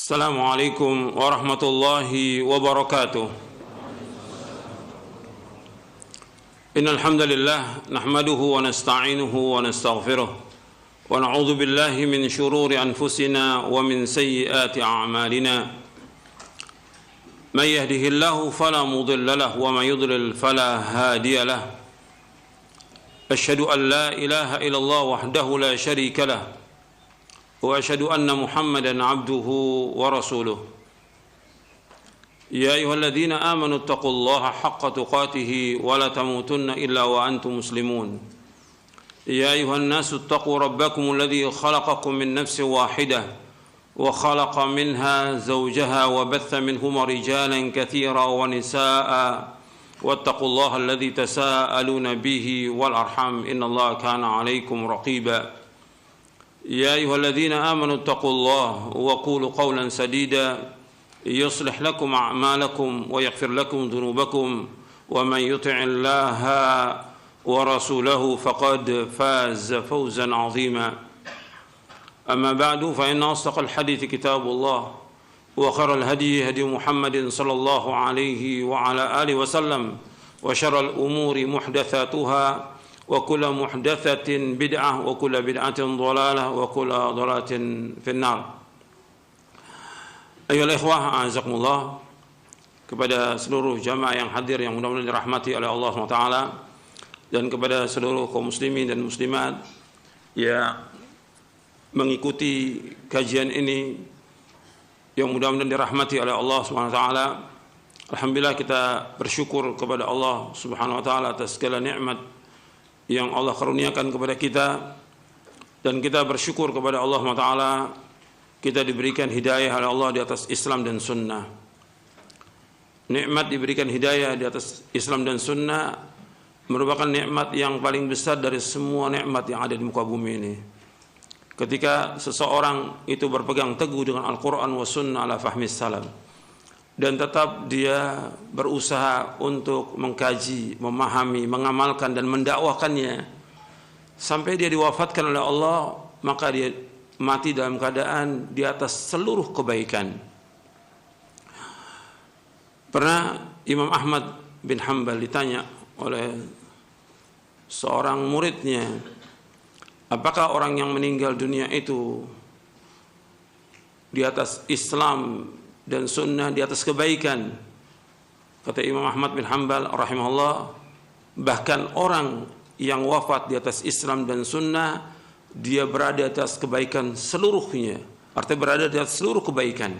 Assalamualaikum warahmatullahi wabarakatuh. Innal hamdalillah nahmaduhu wa nasta'inuhu wa nastaghfiruh wa na'udzu billahi min shururi anfusina wa min sayyiati a'malina. May yahdihillahu fala mudilla lahu wa may yudlil fala hadiya lahu. Asyhadu an la ilaha illallah wahdahu la syarika lahu وأشهد أن محمدًا عبده ورسوله يا أيها الذين آمنوا اتقوا الله حق تقاته ولا تموتن إلا وأنتم مسلمون يا أيها الناس اتقوا ربكم الذي خلقكم من نفس واحدة وخلق منها زوجها وبث منهما رجالًا كثيرا ونساء واتقوا الله الذي تساءلون به والأرحام إن الله كان عليكم رقيبًا يا أيها الذين آمنوا اتقوا الله وقولوا قولا سديدا يصلح لكم أعمالكم ويغفر لكم ذنوبكم ومن يطع الله ورسوله فقد فاز فوزا عظيما أما بعد فإن أصدق الحديث كتاب الله وخير الهدي هدي محمد صلى الله عليه وعلى آله وسلم وشر الأمور محدثاتها وكل محدثة بدعة وكل بدعة ضلالة وكل ضلالة في النار. Ayolah ikhwah, a'azakumullah, kepada seluruh jamaah yang hadir yang mudah-mudahan dirahmati oleh Allah SWT, dan kepada seluruh kaum muslimin dan muslimat yang mengikuti kajian ini yang mudah-mudahan dirahmati oleh Allah SWT. Alhamdulillah, kita bersyukur kepada Allah SWT atas segala nikmat yang Allah karuniakan kepada kita, dan kita bersyukur kepada Allah Ta'ala kita diberikan hidayah oleh Allah di atas Islam dan Sunnah. Nikmat diberikan hidayah di atas Islam dan Sunnah merupakan nikmat yang paling besar dari semua nikmat yang ada di muka bumi ini. Ketika seseorang itu berpegang teguh dengan Al-Quran wa Sunnah ala fahmis salam, dan tetap dia berusaha untuk mengkaji, memahami, mengamalkan dan mendakwahkannya sampai dia diwafatkan oleh Allah, maka dia mati dalam keadaan di atas seluruh kebaikan. Pernah Imam Ahmad bin Hanbal ditanya oleh seorang muridnya, apakah orang yang meninggal dunia itu di atas Islam dan Sunnah, di atas kebaikan? Kata Imam Ahmad bin Hanbal rahimahullah, bahkan orang yang wafat di atas Islam dan Sunnah, dia berada di atas kebaikan seluruhnya, artinya berada di atas seluruh kebaikan.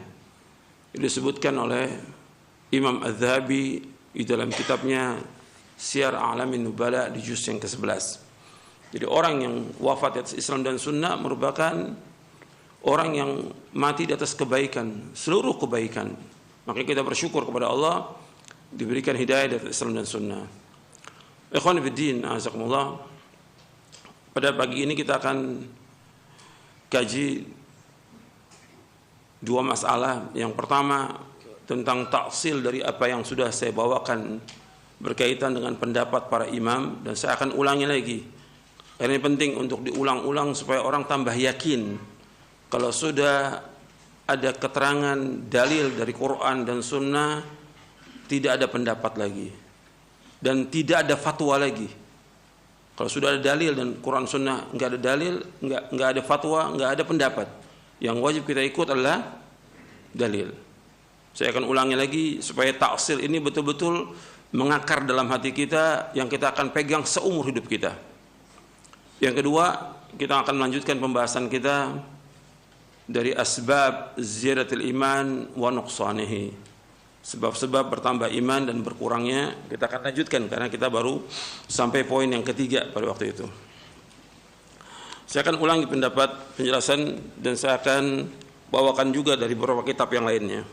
Ini disebutkan oleh Imam Az-Zahabi di dalam kitabnya Syiar A'lamin Nubala di juz yang ke-11. Jadi orang yang wafat di atas Islam dan Sunnah merupakan orang yang mati di atas kebaikan, seluruh kebaikan. Maka kita bersyukur kepada Allah diberikan hidayah di atas Islam dan Sunnah. Ikhwan fiddin, azakumullah, pada pagi ini kita akan kaji dua masalah. Yang pertama tentang taksil dari apa yang sudah saya bawakan berkaitan dengan pendapat para imam, dan saya akan ulangi lagi karena ini penting untuk diulang-ulang supaya orang tambah yakin kalau sudah ada keterangan dalil dari Quran dan Sunnah, tidak ada pendapat lagi dan tidak ada fatwa lagi. Kalau sudah ada dalil dan Quran Sunnah nggak ada dalil, nggak ada fatwa, nggak ada pendapat, yang wajib kita ikut adalah dalil. Saya akan ulangi lagi supaya taksil ini betul-betul mengakar dalam hati kita, yang kita akan pegang seumur hidup kita. Yang kedua, kita akan melanjutkan pembahasan kita dari asbab ziyadatil iman wa nuqsanihi, sebab-sebab bertambah iman dan berkurangnya. Kita akan lanjutkan karena kita baru sampai poin yang ketiga pada waktu itu. Saya akan ulangi pendapat penjelasan, dan saya akan bawakan juga dari beberapa kitab yang lainnya.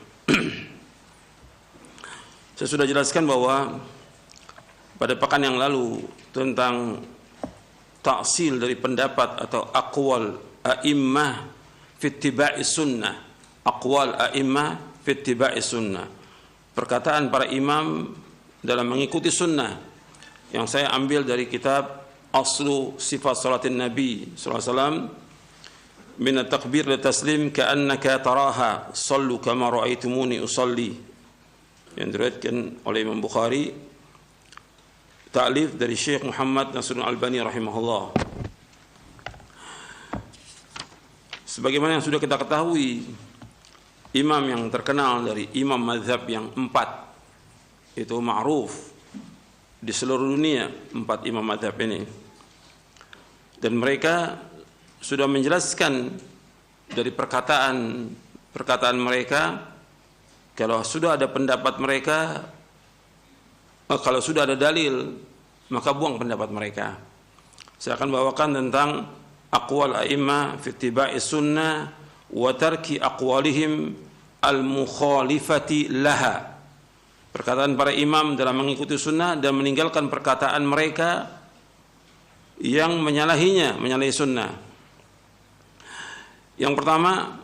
Saya sudah jelaskan bahwa pada pekan yang lalu tentang taksil dari pendapat atau aqwal a'immah fi ittiba'i sunnah, aqwal a'immah fi ittiba'i sunnah, perkataan para imam dalam mengikuti sunnah, yang saya ambil dari kitab Aslu Sifat Salatin Nabi sallallahu alaihi wasallam min at-takbir ila taslim ka'annaka taraha sallu kama ra'aitumuni usalli, yang diriwayatkan oleh Imam Bukhari, ta'lif dari Syekh Muhammad Nasruddin Albani rahimahullah. Sebagaimana yang sudah kita ketahui, imam yang terkenal dari imam mazhab yang 4 itu ma'ruf di seluruh dunia, 4 imam mazhab ini, dan mereka sudah menjelaskan dari perkataan mereka, kalau sudah ada pendapat mereka, kalau sudah ada dalil, maka buang pendapat mereka. Saya akan bawakan tentang aqwal a'immah fi ittiba'i sunnah wa tarki aqwalihim al-mukhalifati laha. Perkataan para imam dalam mengikuti sunnah dan meninggalkan perkataan mereka yang menyalahi sunnah. Yang pertama,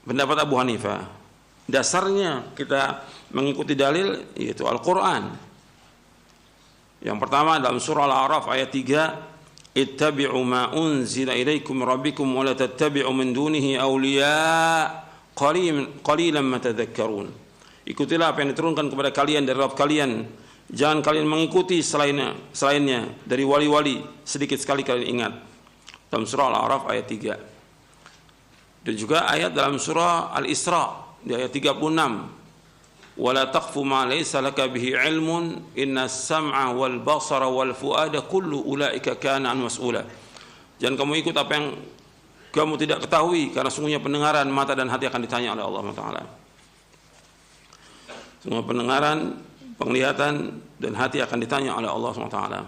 pendapat Abu Hanifah. Dasarnya kita mengikuti dalil yaitu Al-Quran. Yang pertama dalam surah Al-A'raf ayat 3, ittabi'u ma unzila ilaikum rabbikum wa la tattabi'u min dunihi awliya qalilan ma tadhakkarun. Ikutilah apa yang diturunkan kepada kalian dari Rabb kalian, jangan kalian mengikuti selainnya dari wali-wali, sedikit sekali kalian ingat. Dalam surah Al-A'raf ayat 3. Dan juga ayat dalam surah Al-Isra di ayat 36, wala taqfu ma laysa laka bihi ilmun innas sam'a wal basara wal fuada kullu ulaika kana an mas'ula. Jangan kamu ikut apa yang kamu tidak ketahui, karena sungguhnya pendengaran, mata dan hati akan ditanya oleh Allah Taala. Semua pendengaran, penglihatan dan hati akan ditanya oleh Allah Taala.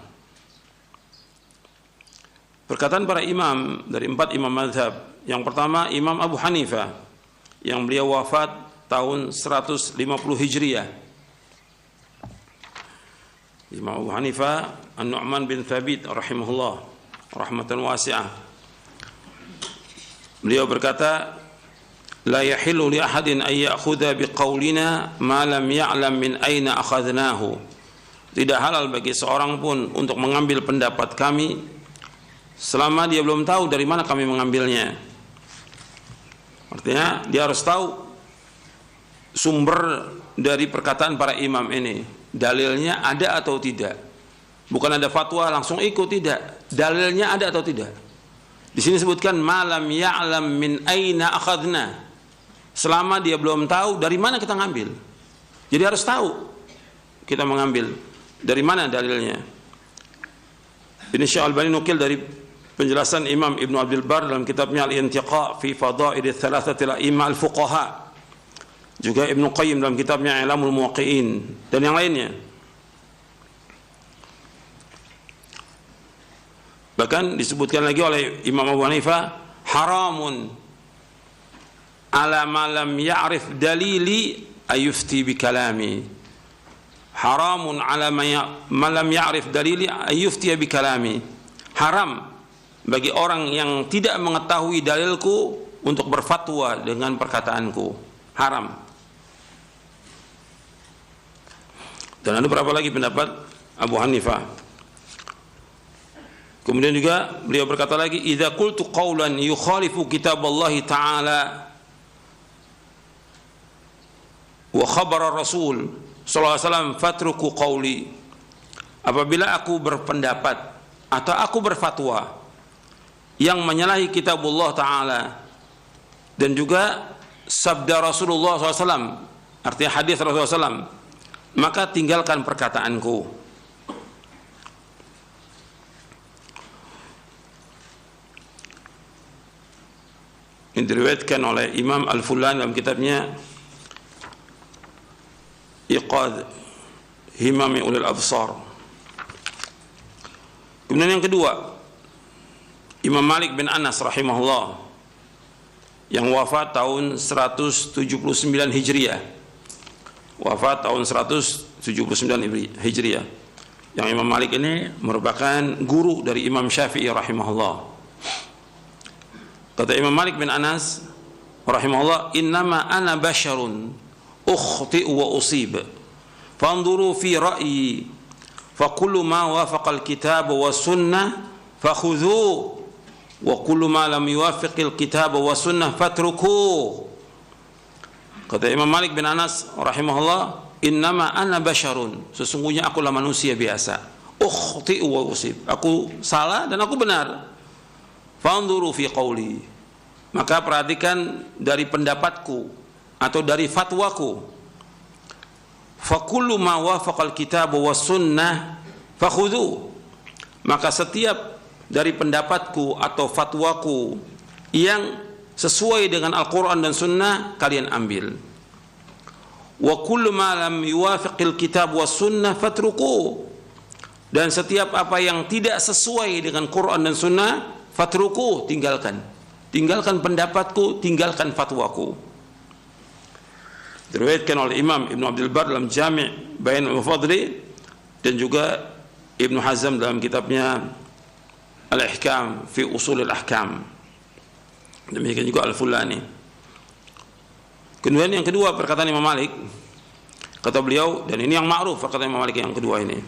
Perkataan para imam dari 4 imam mazhab. Yang pertama Imam Abu Hanifah, yang beliau wafat tahun 150 Hijriah. Imam Abu Hanifah An-Nu'man bin Thabit rahimahullah rahmatan wasi'ah. Beliau berkata, la yahillu li ahadin ay ya'khudha biqaulina ma lam ya'lam min aina akhadnahu. Tidak halal bagi seorang pun untuk mengambil pendapat kami selama dia belum tahu dari mana kami mengambilnya. Artinya dia harus tahu sumber dari perkataan para imam ini, dalilnya ada atau tidak. Bukan ada fatwa langsung ikut, tidak. Dalilnya ada atau tidak. Di sini sebutkan malam ya'lam min aina akhadna. Selama dia belum tahu dari mana kita ngambil. Jadi harus tahu kita mengambil dari mana dalilnya. Ini Syekh Al-Albani nukil dari penjelasan Imam Ibn Abdul Bar dalam kitabnya Al-Intiqa fi Fadail Thalathatil A'imma Al-Fuqaha. Juga Ibn Qayyim dalam kitabnya I'lamul Muwaqqi'in dan yang lainnya. Bahkan disebutkan lagi oleh Imam Abu Hanifah, haramun ala ma lam ya'rif dalili ayufti bi kalami. Haramun ala ma lam ya'rif dalili ayufti bi kalami. Haram bagi orang yang tidak mengetahui dalilku untuk berfatwa dengan perkataanku. Haram. Dan ada berapa lagi pendapat Abu Hanifah. Kemudian juga beliau berkata lagi, idza qultu qawlan yukhalifu kitaballah ta'ala wa khabar Rasul sallallahu alaihi wasallam fatruku qawli. Apabila aku berpendapat atau aku berfatwa yang menyalahi kitabullah ta'ala dan juga sabda Rasulullah SAW, artinya hadis Rasulullah SAW, maka tinggalkan perkataanku. Ini diriwayatkan oleh Imam Al-Fulan dalam kitabnya Iqad Himami Ulil Absar. Kemudian yang kedua, Imam Malik bin Anas rahimahullah, yang wafat tahun 179 Hijriah. Wafat tahun 179 Hijriah. Yang Imam Malik ini merupakan guru dari Imam Syafi'i rahimahullah. Kata Imam Malik bin Anas rahimahullah, innama ana basyarun ukhti'u wa usib. Fanzuru fi ra'yi fa kullu ma wafaqa al-kitab wa sunnah fakhudhu wa kullu ma lam yuwafiqil kitab wa sunnah fatrukuh. Kata Imam Malik bin Anas rahimahullah, innama ana basyarun, sesungguhnya akulah manusia biasa, ukhti'u wa usib, aku salah dan aku benar. Fanzuru fi qawli, maka perhatikan dari pendapatku atau dari fatwaku. Fa kullu ma wafaqal kitab wa sunnah fakhudhu, maka setiap dari pendapatku atau fatwaku yang sesuai dengan Al-Quran dan Sunnah kalian ambil. Wa kullu ma lam yuwafiqil kitab wa sunnah fatruku, dan setiap apa yang tidak sesuai dengan Quran dan Sunnah fatruku, tinggalkan pendapatku, tinggalkan fatwaku. Diriwayatkan oleh Imam Ibn Abdul Bar dalam Jami' Bayan al-Mufadli, dan juga Ibn Hazm dalam kitabnya Al-Ihkam fi Usul Al-Ahkam, demikian juga Al-Fulani. Kemudian yang kedua perkataan Imam Malik, kata beliau, dan ini yang ma'ruf perkataan Imam Malik yang kedua ini,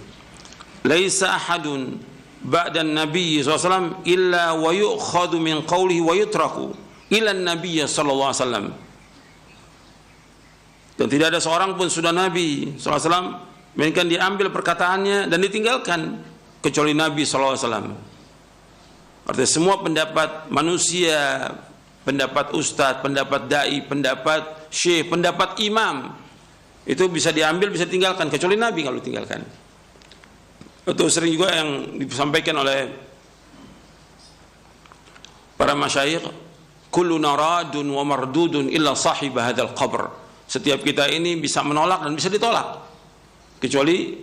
laisa ahadun ba'da Nabi SAW illa wa yu'khadu min qawlihi wa yutraku ila Nabi SAW. Dan tidak ada seorang pun sudah Nabi SAW melainkan diambil perkataannya dan ditinggalkan kecuali Nabi SAW. Artinya semua pendapat manusia, pendapat ustadz, pendapat dai, pendapat syekh, pendapat imam, itu bisa diambil, bisa ditinggalkan, kecuali Nabi kalau ditinggalkan. Itu sering juga yang disampaikan oleh para masyayikh, kulluna radun wa mardudun illa sahib hadzal qabr. Setiap kita ini bisa menolak dan bisa ditolak kecuali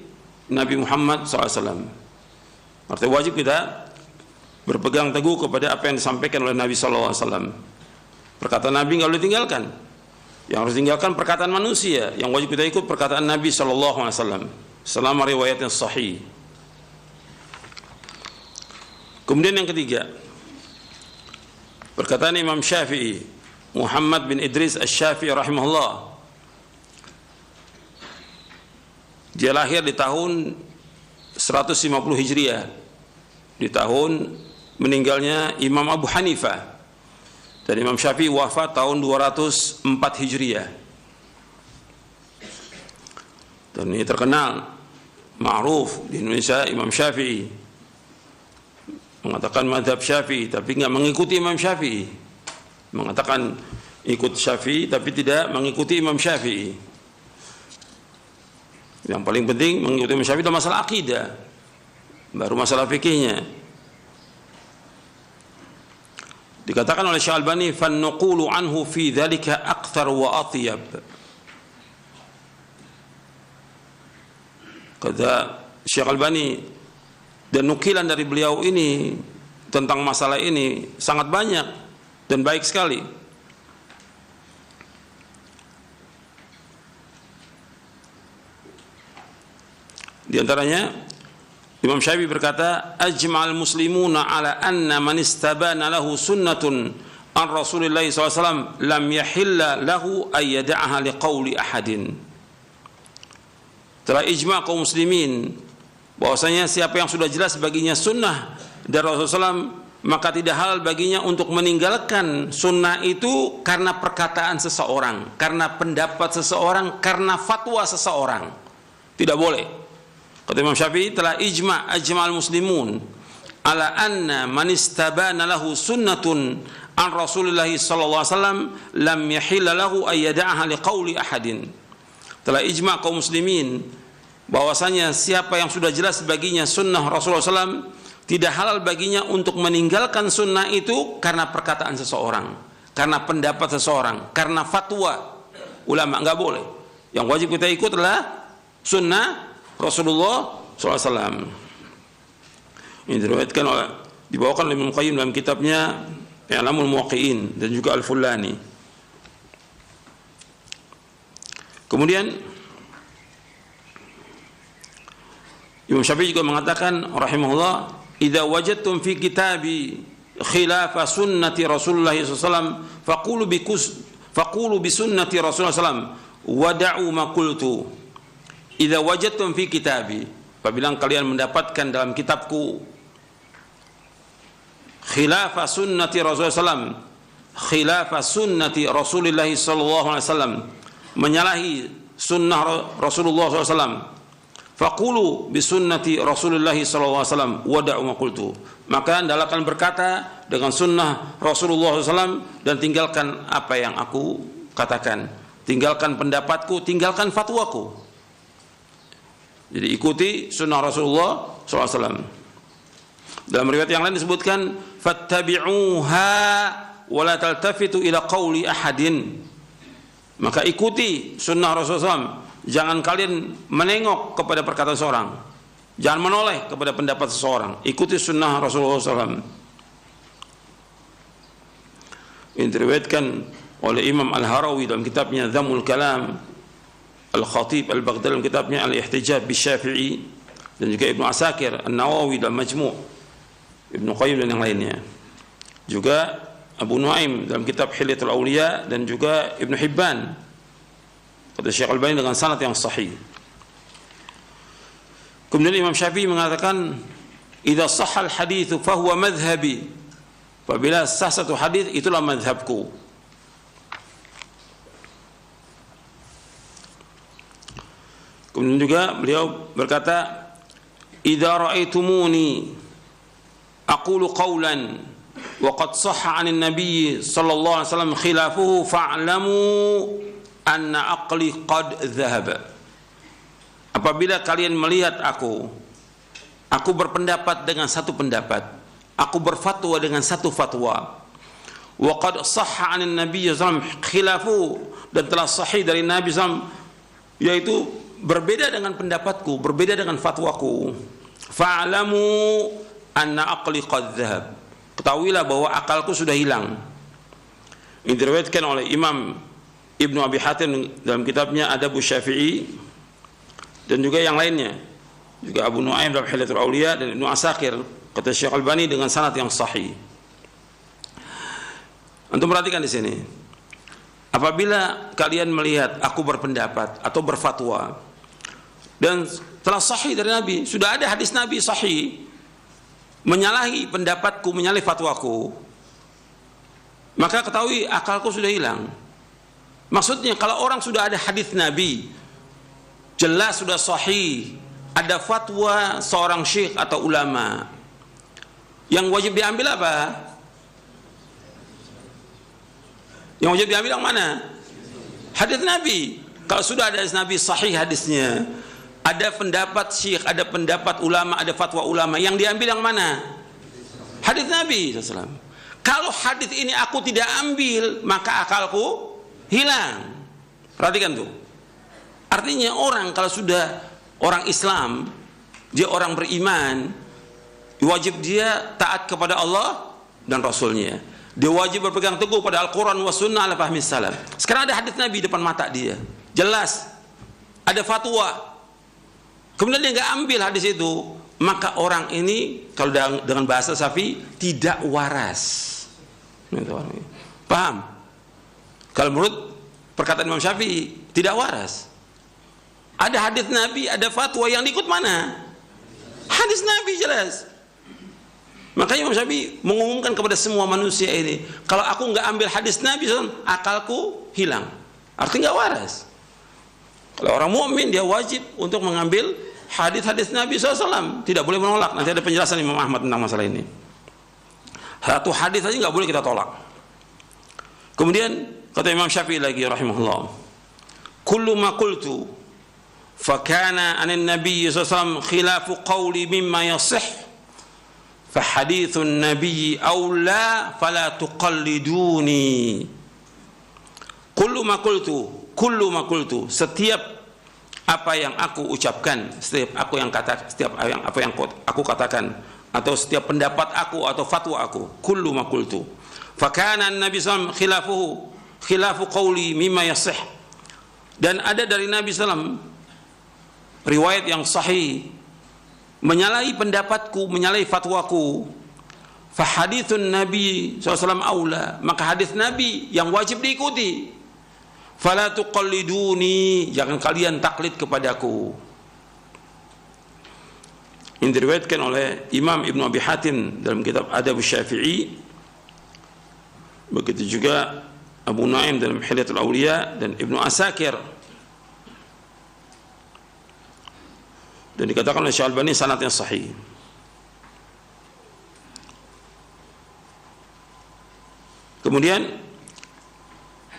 Nabi Muhammad SAW. Artinya wajib kita berpegang teguh kepada apa yang disampaikan oleh Nabi SAW. Perkataan Nabi nggak boleh tinggalkan. Yang harus tinggalkan perkataan manusia. Yang wajib kita ikut perkataan Nabi SAW selama riwayatnya sahih. Kemudian yang ketiga, perkataan Imam Syafi'i, Muhammad bin Idris Asy-Syafi'i rahimahullah. Dia lahir di tahun 150 Hijriah, di tahun meninggalnya Imam Abu Hanifah, dan Imam Syafi'i wafat tahun 204 Hijriah. Dan ini terkenal, ma'ruf di Indonesia, Imam Syafi'i mengatakan mazhab Syafi'i tapi enggak mengikuti Imam Syafi'i, mengatakan ikut Syafi'i tapi tidak mengikuti Imam Syafi'i. Yang paling penting mengikuti Imam Syafi'i itu masalah akidah, baru masalah fikihnya. Dikatakan oleh Syekh Albani, "Fannuqulu anhu fi dzalika akthar wa atyab." Kata Syekh Albani, dan nukilan dari beliau ini tentang masalah ini sangat banyak dan baik sekali. Di antaranya Imam Syafi'i berkata, ajma'al muslimuna ala anna man istabana lahu sunnatun an Rasulillah SAW lam yahilla lahu ay yada'aha liqauli ahadin. Telah ijma' kaum muslimin bahwasanya siapa yang sudah jelas baginya sunnah dari Rasulullah SAW, maka tidak halal baginya untuk meninggalkan sunnah itu karena perkataan seseorang, karena pendapat seseorang, karena fatwa seseorang. Tidak boleh. Kata Imam Syafi'i, telah ajma'al muslimun ala anna man istabana lahu sunnatun an Rasulillah sallallahu alaihi wasallam lam yahilla lahu ay yada'aha liqauli ahadin. Telah ijma' kaum muslimin bahwasanya siapa yang sudah jelas baginya sunnah Rasulullah SAW, tidak halal baginya untuk meninggalkan sunnah itu karena perkataan seseorang, karena pendapat seseorang, karena fatwa ulama. Enggak boleh. Yang wajib kita ikut adalah sunnah Rasulullah SAW. Ini diriwayatkan oleh, dibawakan oleh Ibnu Qayyim dalam kitabnya I'lamul Muwaqqi'in dan juga Al-Fulani. Kemudian Imam Syafi'i juga mengatakan rahimahullah, idza wajadtum fi kitabi khilafa sunnati Rasulullah SAW faqulu bi sunnati Rasulullah SAW wada'u ma qultu. Idza wajadtum fi kitabi, apabila kalian mendapatkan dalam kitabku khilafa sunnati Rasulullah sallam, khilafa sunnati Rasulullah sallallahu alaihi wasallam, menyalahi sunnah Rasulullah sallallahu alaihi wasallam. Faqulu bi sunnati Rasulullah sallallahu alaihi wasallam wada'u ma qultu. Maka hendaklah kalian berkata dengan sunnah Rasulullah SAW dan tinggalkan apa yang aku katakan, tinggalkan pendapatku, tinggalkan fatwaku. Jadi ikuti sunnah Rasulullah SAW. Dalam riwayat yang lain disebutkan fattabi'uha wa la taltafitu ila qawli ahadin. Maka ikuti sunnah Rasulullah SAW. Jangan kalian menengok kepada perkataan seorang, jangan menoleh kepada pendapat seseorang. Ikuti sunnah Rasulullah SAW. Ini diriwayatkan oleh Imam Al-Harawi dalam kitabnya Dhammul Kalam, Al-Khatib Al-Baghdadi dalam kitabnya Al-Ihtijaj Bisyafi'i, dan juga Ibnu Asakir An-Nawawi dalam Majmu', Ibnu Qayyim dan yang lainnya. Juga Abu Nuaim dalam kitab Hilyatul Awliya, dan juga Ibnu Hibban kata Syekh Al-Albani dengan sanad yang sahih. Kemudian Imam Syafi'i mengatakan, "Idza shahhal hadits fa huwa madhhabi." Apabila sah satu hadis, itulah madhabku. Kemudian juga beliau berkata, "Idza ra'aitumuni aqulu qawlan wa qad sahha 'anil nabiy sallallahu alaihi wasallam khilafuhu fa'lamu anna aqli qad dhahaba." Apabila kalian melihat aku berpendapat dengan satu pendapat, aku berfatwa dengan satu fatwa, wa qad sahha 'anil nabiy sallallahu alaihi wasallam khilafu, dan telah sahih dari Nabi sallallahu, yaitu berbeda dengan pendapatku, berbeda dengan fatwaku, fa'lamu anna aqli qad dhahab, ketahuilah bahwa akalku sudah hilang. Ini diriwayatkan oleh Imam Ibnu Abi Hatim dalam kitabnya Adabus Syafi'i, dan juga yang lainnya, juga Abu Nuaim dalam Hilyatul Awliya, dan Ibnu Asakir kata Syekh Al-Albani dengan sanad yang sahih. Antum perhatikan di sini, apabila kalian melihat aku berpendapat atau berfatwa dan telah sahih dari Nabi, sudah ada hadis Nabi sahih menyalahi pendapatku, menyalahi fatwaku, maka ketahui akalku sudah hilang. Maksudnya kalau orang sudah ada hadis Nabi jelas sudah sahih, ada fatwa seorang syekh atau ulama, yang wajib diambil apa? Yang wajib diambil yang mana? Hadis Nabi. Kalau sudah ada hadis Nabi sahih hadisnya, ada pendapat syekh, ada pendapat ulama, ada fatwa ulama, yang diambil yang mana? Hadis Nabi SAW. Kalau hadis ini aku tidak ambil, maka akalku hilang. Perhatikan tuh. Artinya orang kalau sudah orang Islam, dia orang beriman, wajib dia taat kepada Allah dan Rasulnya. Dia wajib berpegang teguh pada Al-Quran wa sunnah ala fahmi salaf. Sekarang ada hadis Nabi depan mata dia, jelas ada fatwa, kemudian dia nggak ambil hadis itu, maka orang ini kalau dengan bahasa Syafi'i tidak waras. Paham? Kalau menurut perkataan Imam Syafi'i tidak waras. Ada hadis Nabi, ada fatwa, yang diikut mana? Hadis Nabi jelas. Makanya Imam Syafi'i mengumumkan kepada semua manusia ini, kalau aku nggak ambil hadis Nabi, akalku hilang. Artinya nggak waras. Kalau orang mukmin dia wajib untuk mengambil hadis-hadis Nabi SAW, tidak boleh menolak. Nanti ada penjelasan Imam Ahmad tentang masalah ini. Satu hadis saja nggak boleh kita tolak. Kemudian kata Imam Syafi'i lagi rahimahullah, kullu ma qultu fa kana anin nabiy sallallahu khilafu qawli mimma yasih fa hadithun nabiy aula fala tuqalliduni. Kullu ma qultu, setiap apa yang aku ucapkan, setiap apa yang aku katakan, atau setiap pendapat aku atau fatwa aku, kullu ma qultu fa kana an-nabi sallallahu khilafu qawli mimma yasih, dan ada dari Nabi SAW riwayat yang sahih menyalahi pendapatku, menyalahi fatwaku, fa hadithun Nabi SAW aula, maka hadis Nabi yang wajib diikuti. Fala tuqalliduni, jangan kalian taklid kepadaku. Ini diriwayatkan oleh Imam Ibnu Abi Hatim dalam kitab Adab Syafi'i, begitu juga Abu Nuaim dalam Hilyatul Awliya dan Ibnu Asakir, dan dikatakan oleh Syekh Albani sanadnya sahih. Kemudian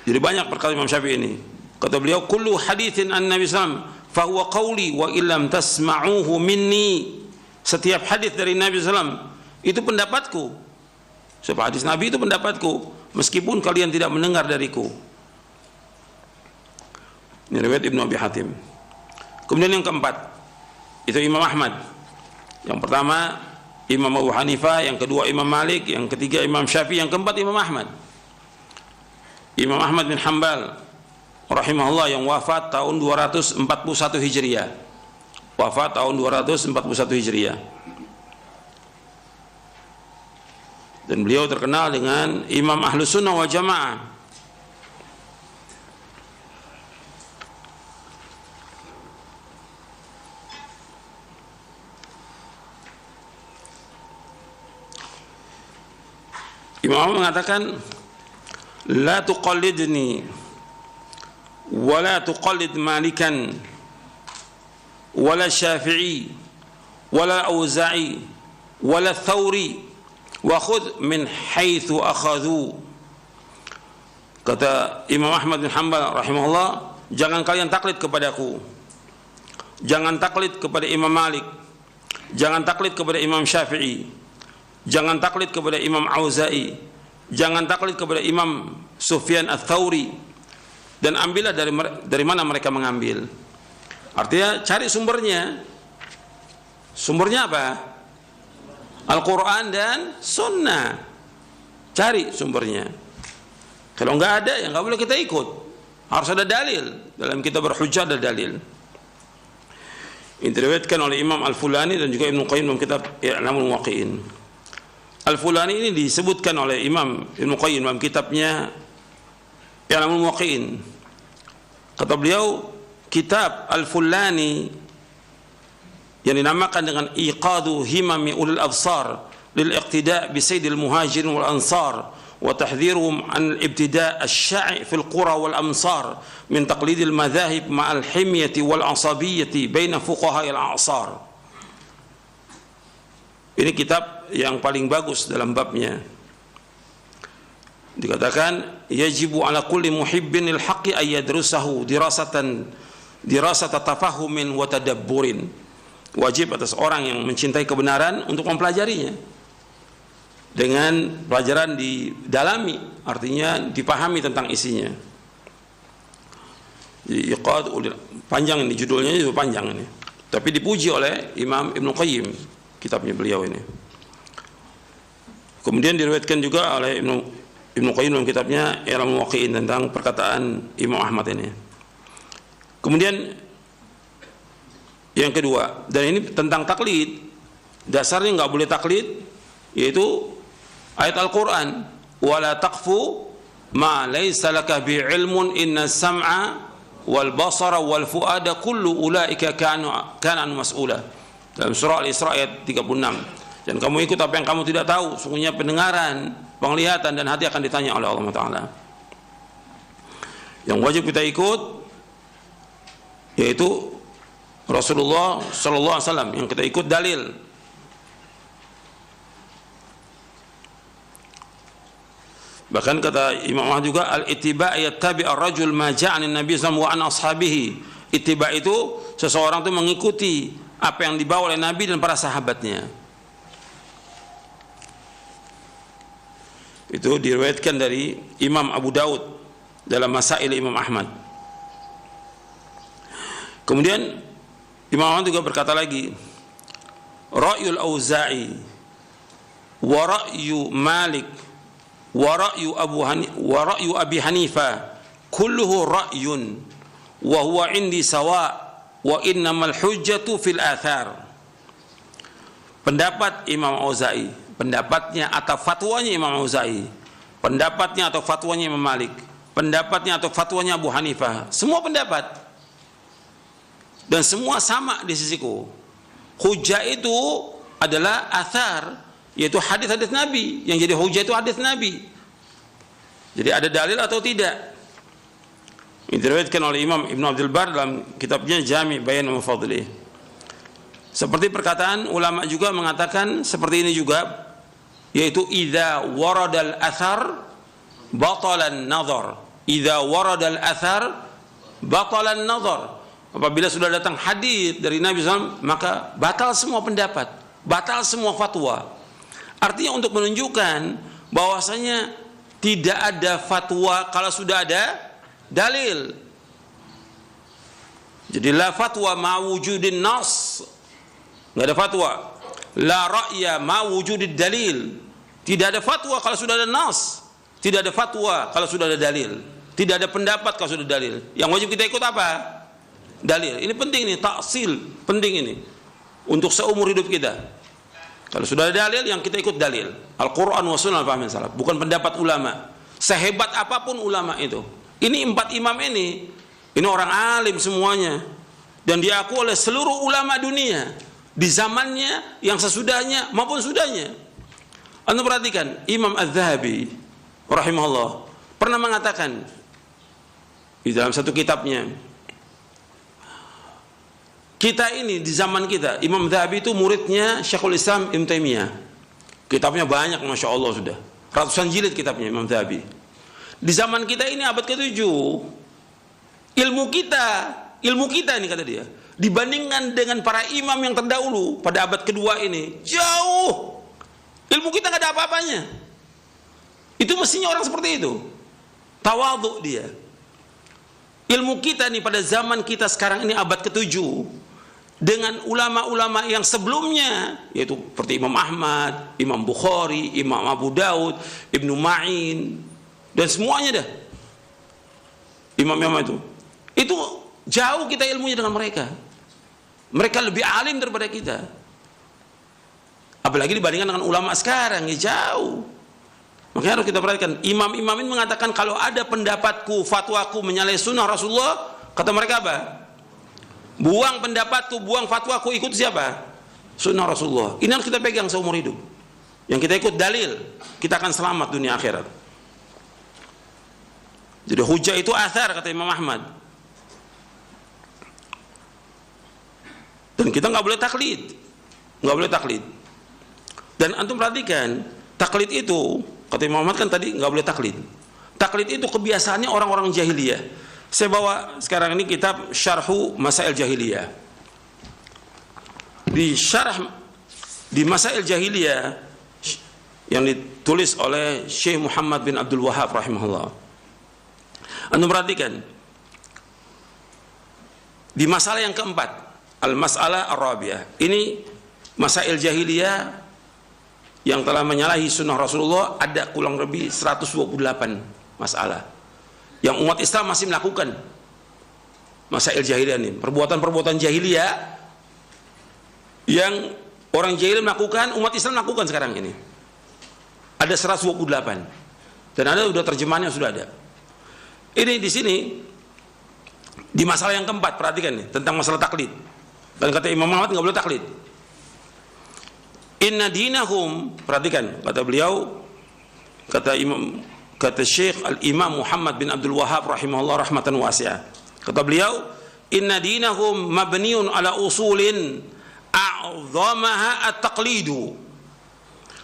jadi banyak perkataan Imam Syafi'i ini. Kata beliau, kullu haditsin an Nabi sallallahu alaihi wasallam fa huwa qawli wa illam tasma'uhu minni. Setiap hadis dari Nabi sallallahu alaihi wasallam itu pendapatku. Sebab hadis Nabi itu pendapatku, meskipun kalian tidak mendengar dariku. Ini riwayat Ibnu Abi Hatim. Kemudian yang keempat, itu Imam Ahmad. Yang pertama Imam Abu Hanifah, yang kedua Imam Malik, yang ketiga Imam Syafi'i, yang keempat Imam Ahmad. Imam Ahmad bin Hanbal rahimahullah yang wafat tahun 241 Hijriah. Wafat tahun 241 Hijriah. Dan beliau terkenal dengan Imam Ahlus Sunnah wal Jamaah. Imam Ahmad mengatakan, la tuqallidni wa la tuqallid Malikan wala Syafi'i wala Auza'i wala Thawri wa khudh min haitsu akhadhu. Kata Imam Ahmad bin Hanbal rahimahullah, jangan kalian taklid kepadaku, jangan taklid kepada Imam Malik, jangan taklid kepada Imam Syafi'i, jangan taklid kepada Imam Auza'i, jangan taklid kepada Imam Sufyan Ats-Tsauri, dan ambillah dari mana mereka mengambil. Artinya cari sumbernya. Sumbernya apa? Al-Quran dan Sunnah. Cari sumbernya. Kalau nggak ada, ya nggak boleh kita ikut. Harus ada dalil. Dalam kita berhujjah ada dalil. Ini diriwayatkan oleh Imam Al-Fulani dan juga Ibnu Qayyim dalam kitab I'lamul Muwaqqi'in. Al-Fulani ini disebutkan oleh Imam Ibnu Qayyim dalam kitabnya I'lamul Muwaqqi'in. Kata beliau, kitab Al-Fulani yang dinamakan dengan Iqadu Himami Ulil Absar lil Iqtida' bi Sayyidil Muhajirin wal Ansar wa tahdhiruhum an al-ibtida' asy-sya'i fil qura wal amsar min taqlidil madhahib ma'al himyati wal asabiyyati baina fuqaha'il a'sar. Ini kitab yang paling bagus dalam babnya. Dikatakan, yajibu ala kulli muhibbin lil haqqi ay yadrusahu dirasata tafahumin wa tadabburin. Wajib atas orang yang mencintai kebenaran untuk mempelajarinya dengan pelajaran didalami, artinya dipahami tentang isinya. Jadi panjang ini, judulnya itu panjang ini, tapi dipuji oleh Imam Ibnu Qayyim kitabnya beliau ini. Kemudian diriwayatkan juga oleh Ibnu Qayyim dalam kitabnya I'lamul Muwaqqi'in tentang perkataan Imam Ahmad ini. Kemudian yang kedua, dan ini tentang taklid, dasarnya nggak boleh taklid, yaitu ayat Al-Quran, wala taqfu ma laysa laka bi ilmun inna sam'a wal basara wal fuada kullu ulaika kana mas'ula. Dalam surah Al-Isra ayat 36. Dan kamu ikut apa yang kamu tidak tahu, sungguhnya pendengaran, penglihatan dan hati akan ditanya oleh Allah Taala. Yang wajib kita ikut yaitu Rasulullah sallallahu alaihi wasallam, yang kita ikut dalil. Bahkan kata Imam Ahmad juga, al-ittiba' yattabi' ar-rajul ma ja'a an-nabi sallallahu alaihi wasallam wa an ashabihi. Ittiba' itu seseorang itu mengikuti apa yang dibawa oleh Nabi dan para sahabatnya. Itu diriwayatkan dari Imam Abu Daud dalam Masail Imam Ahmad. Kemudian Imam Ahmad juga berkata lagi, ra'yul Auza'i wa ra'yu Malik wa ra'yu Abi Hanifah kulluhu ra'yun wa huwa indi sawa wa innamal hujjatu fil athar. Pendapat Imam Auza'i, pendapatnya atau fatwanya Imam Auza'i, pendapatnya atau fatwanya Imam Malik, pendapatnya atau fatwanya Abu Hanifah, semua pendapat dan semua sama di sisiku. hujjah itu adalah athar, yaitu hadis-hadis Nabi. Yang jadi hujjah itu hadis Nabi. Jadi ada dalil atau tidak. Ini diriwayatkan oleh Imam Ibn Abdul Bar dalam kitabnya Jami' Bayan wa Fadlih. Seperti perkataan ulama juga mengatakan seperti ini juga, yaitu idza waradal athar batalan nazar. Idza waradal athar batalan nazar. Apabila sudah datang hadis dari Nabi SAW, maka batal semua pendapat, batal semua fatwa. Artinya untuk menunjukkan bahwasanya tidak ada fatwa kalau sudah ada dalil. Jadi la fatwa ma wujudin nas, nggak ada fatwa. La ra'ya ma wujudid dalil, tidak ada fatwa kalau sudah ada nas. Tidak ada fatwa kalau sudah ada dalil. Tidak ada pendapat kalau sudah ada dalil. Yang wajib kita ikut apa? Dalil. Ini penting nih, taksil penting ini untuk seumur hidup kita. Kalau sudah ada dalil, yang kita ikut dalil. Al-Quran wa sunnah al-fahmin salaf, bukan pendapat ulama. Sehebat apapun ulama itu. Ini 4 imam ini orang alim semuanya, dan diakui oleh seluruh ulama dunia di zamannya, yang sesudahnya maupun sudahnya. Anda perhatikan, Imam Az-Zahabi rahimahullah pernah mengatakan di dalam satu kitabnya, kita ini di zaman kita, Imam Zahabi itu muridnya Syekhul Islam Ibn Taimiyah. Kitabnya banyak, Masya Allah, sudah ratusan jilid kitabnya Imam Zahabi. Di zaman kita ini abad ke-7, ilmu kita ini, kata dia, dibandingkan dengan para imam yang terdahulu pada abad kedua ini, jauh. Ilmu kita nggak ada apa-apanya. Itu mestinya orang seperti itu, tawadhu dia. Ilmu kita nih pada zaman kita sekarang ini abad ke-7 dengan ulama-ulama yang sebelumnya, yaitu seperti Imam Ahmad, Imam Bukhari, Imam Abu Daud, Ibnu Ma'in, dan semuanya dah imam-imam itu jauh kita ilmunya dengan mereka. Mereka lebih alim daripada kita, apalagi dibandingkan dengan ulama sekarang, ya jauh. Makanya harus kita perhatikan. Imam-imam ini mengatakan, kalau ada pendapatku, fatwaku menyalahi sunnah Rasulullah, kata mereka apa? Buang pendapatku, buang fatwaku, ikut siapa? Sunnah Rasulullah. Ini harus kita pegang seumur hidup. Yang kita ikut dalil, kita akan selamat dunia akhirat. Jadi hujjah itu athar, kata Imam Ahmad. Dan kita nggak boleh taklid, nggak boleh taklid. Dan antum perhatikan, taklid itu, kata Imam Ahmad kan tadi nggak boleh taklid. Taklid itu kebiasaannya orang-orang jahiliyah. Saya bawa sekarang ini kitab Syarhu Masail Jahiliyah. Di syarah di Masail Jahiliyah yang ditulis oleh Syekh Muhammad bin Abdul Wahhab rahimahullah. Anda perhatikan di masalah yang keempat, al-mas'alah ar-rabi'ah. Ini Masail Jahiliyah yang telah menyalahi sunnah Rasulullah, ada kurang lebih 128 masalah yang umat Islam masih melakukan. Masail jahiliyah ini, perbuatan-perbuatan jahiliyah yang orang jahil melakukan, umat Islam melakukan sekarang ini. Ada 128 dan ada sudah terjemahannya, sudah ada. Ini di sini di masalah yang keempat, perhatikan nih, tentang masalah taklid. Dan kata Imam Muhammad nggak boleh taklid. Inna dinahum, perhatikan kata beliau, kata Syekh Al-Imam Muhammad bin Abdul Wahhab rahimahullah rahmatan wasi'ah. Kata beliau, inna dinahum mabniun ala usulin a'zamaha at-taqlidu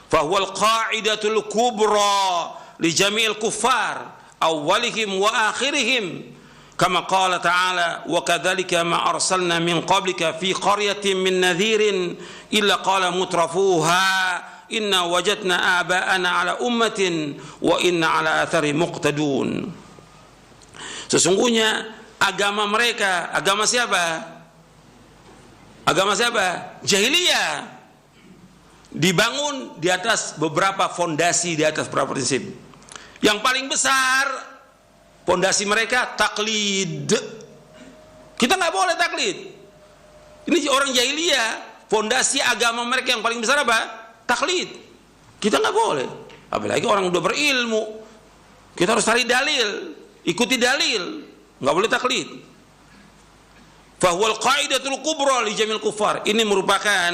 fa huwa al-qa'idatul kubra li jami'il kuffar awwalihim wa akhirihim kama qala ta'ala wa kadzalika ma arsalna min qablika fi qaryatin min nadhirin illa qala mutrafuha inna wajadna aba'ana ala ummatin wa inna ala athari muqtadun. Sesungguhnya agama mereka, agama siapa? Agama siapa? Jahiliyah. Dibangun di atas beberapa fondasi, di atas beberapa prinsip. Yang paling besar fondasi mereka taklid. Kita nggak boleh taklid. Ini orang jahiliyah, fondasi agama mereka yang paling besar apa? Taklid. Kita nggak boleh. Apalagi orang udah berilmu, kita harus cari dalil, ikuti dalil, nggak boleh taklid. Fahuwal qaidatul kubra li jamil kufar. Ini merupakan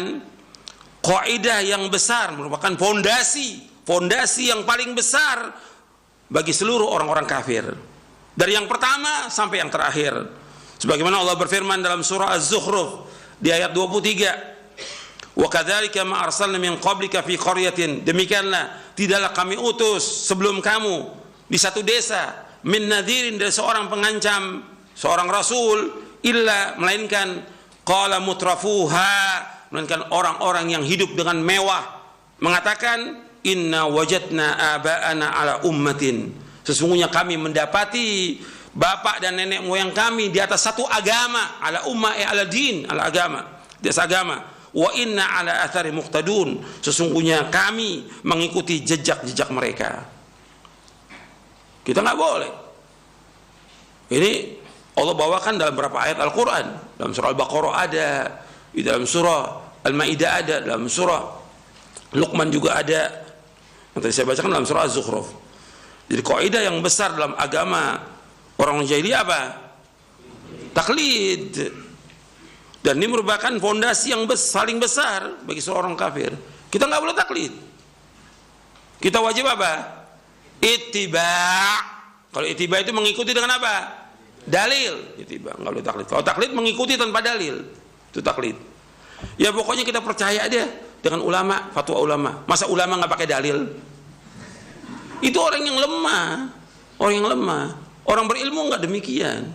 kaidah yang besar, merupakan fondasi yang paling besar bagi seluruh orang-orang kafir. Dari yang pertama sampai yang terakhir. Sebagaimana Allah berfirman dalam surah Az-Zukhruf di ayat 23. Wa kadzalika ma arsalna min qablika fi qaryatin. Demikianlah tidaklah kami utus sebelum kamu di satu desa min nadhirin, dari seorang pengancam, seorang rasul, illa melainkan qala mutrafuha, melainkan orang-orang yang hidup dengan mewah mengatakan inna wajadna aba'ana ala ummatin. Sesungguhnya kami mendapati bapak dan nenek moyang kami di atas satu agama, ala ummah ala din, ala agama, di atas agama. Wa inna ala athari muqtadun. Sesungguhnya kami mengikuti jejak-jejak mereka. Kita nggak boleh. Ini Allah bawakan dalam beberapa ayat Al-Quran. Dalam surah Al-Baqarah ada, di dalam surah Al-Ma'idah ada, dalam surah Luqman juga ada. Yang tadi saya bacakan dalam surah Az-Zukhruf. Jadi kaidah yang besar dalam agama orang jahiliyah apa? Taklid. Dan ini merupakan fondasi yang paling besar bagi seorang kafir. Kita nggak boleh taklid. Kita wajib apa? Ittiba'. Kalau ittiba' itu mengikuti dengan apa? Dalil. Ittiba', nggak boleh taklid. Kalau taklid mengikuti tanpa dalil, itu taklid. Ya pokoknya kita percaya aja dengan ulama, fatwa ulama. Masa ulama nggak pakai dalil? Itu orang yang lemah. Orang berilmu nggak demikian.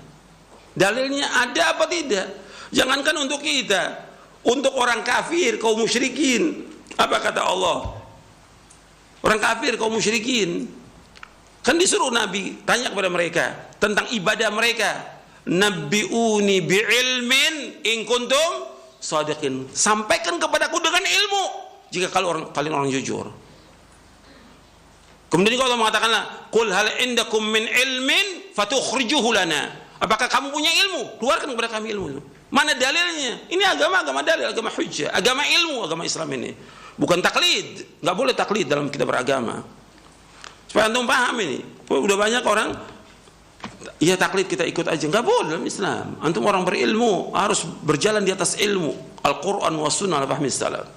Dalilnya ada apa tidak? Jangankan untuk kita, untuk orang kafir, kaum musyrikin. Apa kata Allah? Orang kafir, kaum musyrikin, kan disuruh Nabi tanya kepada mereka tentang ibadah mereka. Nabbi'uni bi'ilmin in kuntum shadiqin. Sampaikan kepadaku dengan ilmu jika kalian orang jujur. Kemudian Allah mengatakanlah, qul hal indakum min ilmin fatukhrijuhu lana. Apakah kamu punya ilmu? Keluarkan kepada kami ilmu itu. Mana dalilnya? Ini agama dalil, agama hujjah, agama ilmu, agama Islam ini. Bukan taklid. Enggak boleh taklid dalam kita beragama. Supaya antum paham ini. Udah banyak orang, ya taklid kita ikut aja. Enggak boleh dalam Islam. Antum orang berilmu harus berjalan di atas ilmu Al-Quran wa sunnah al-fahmi salaf.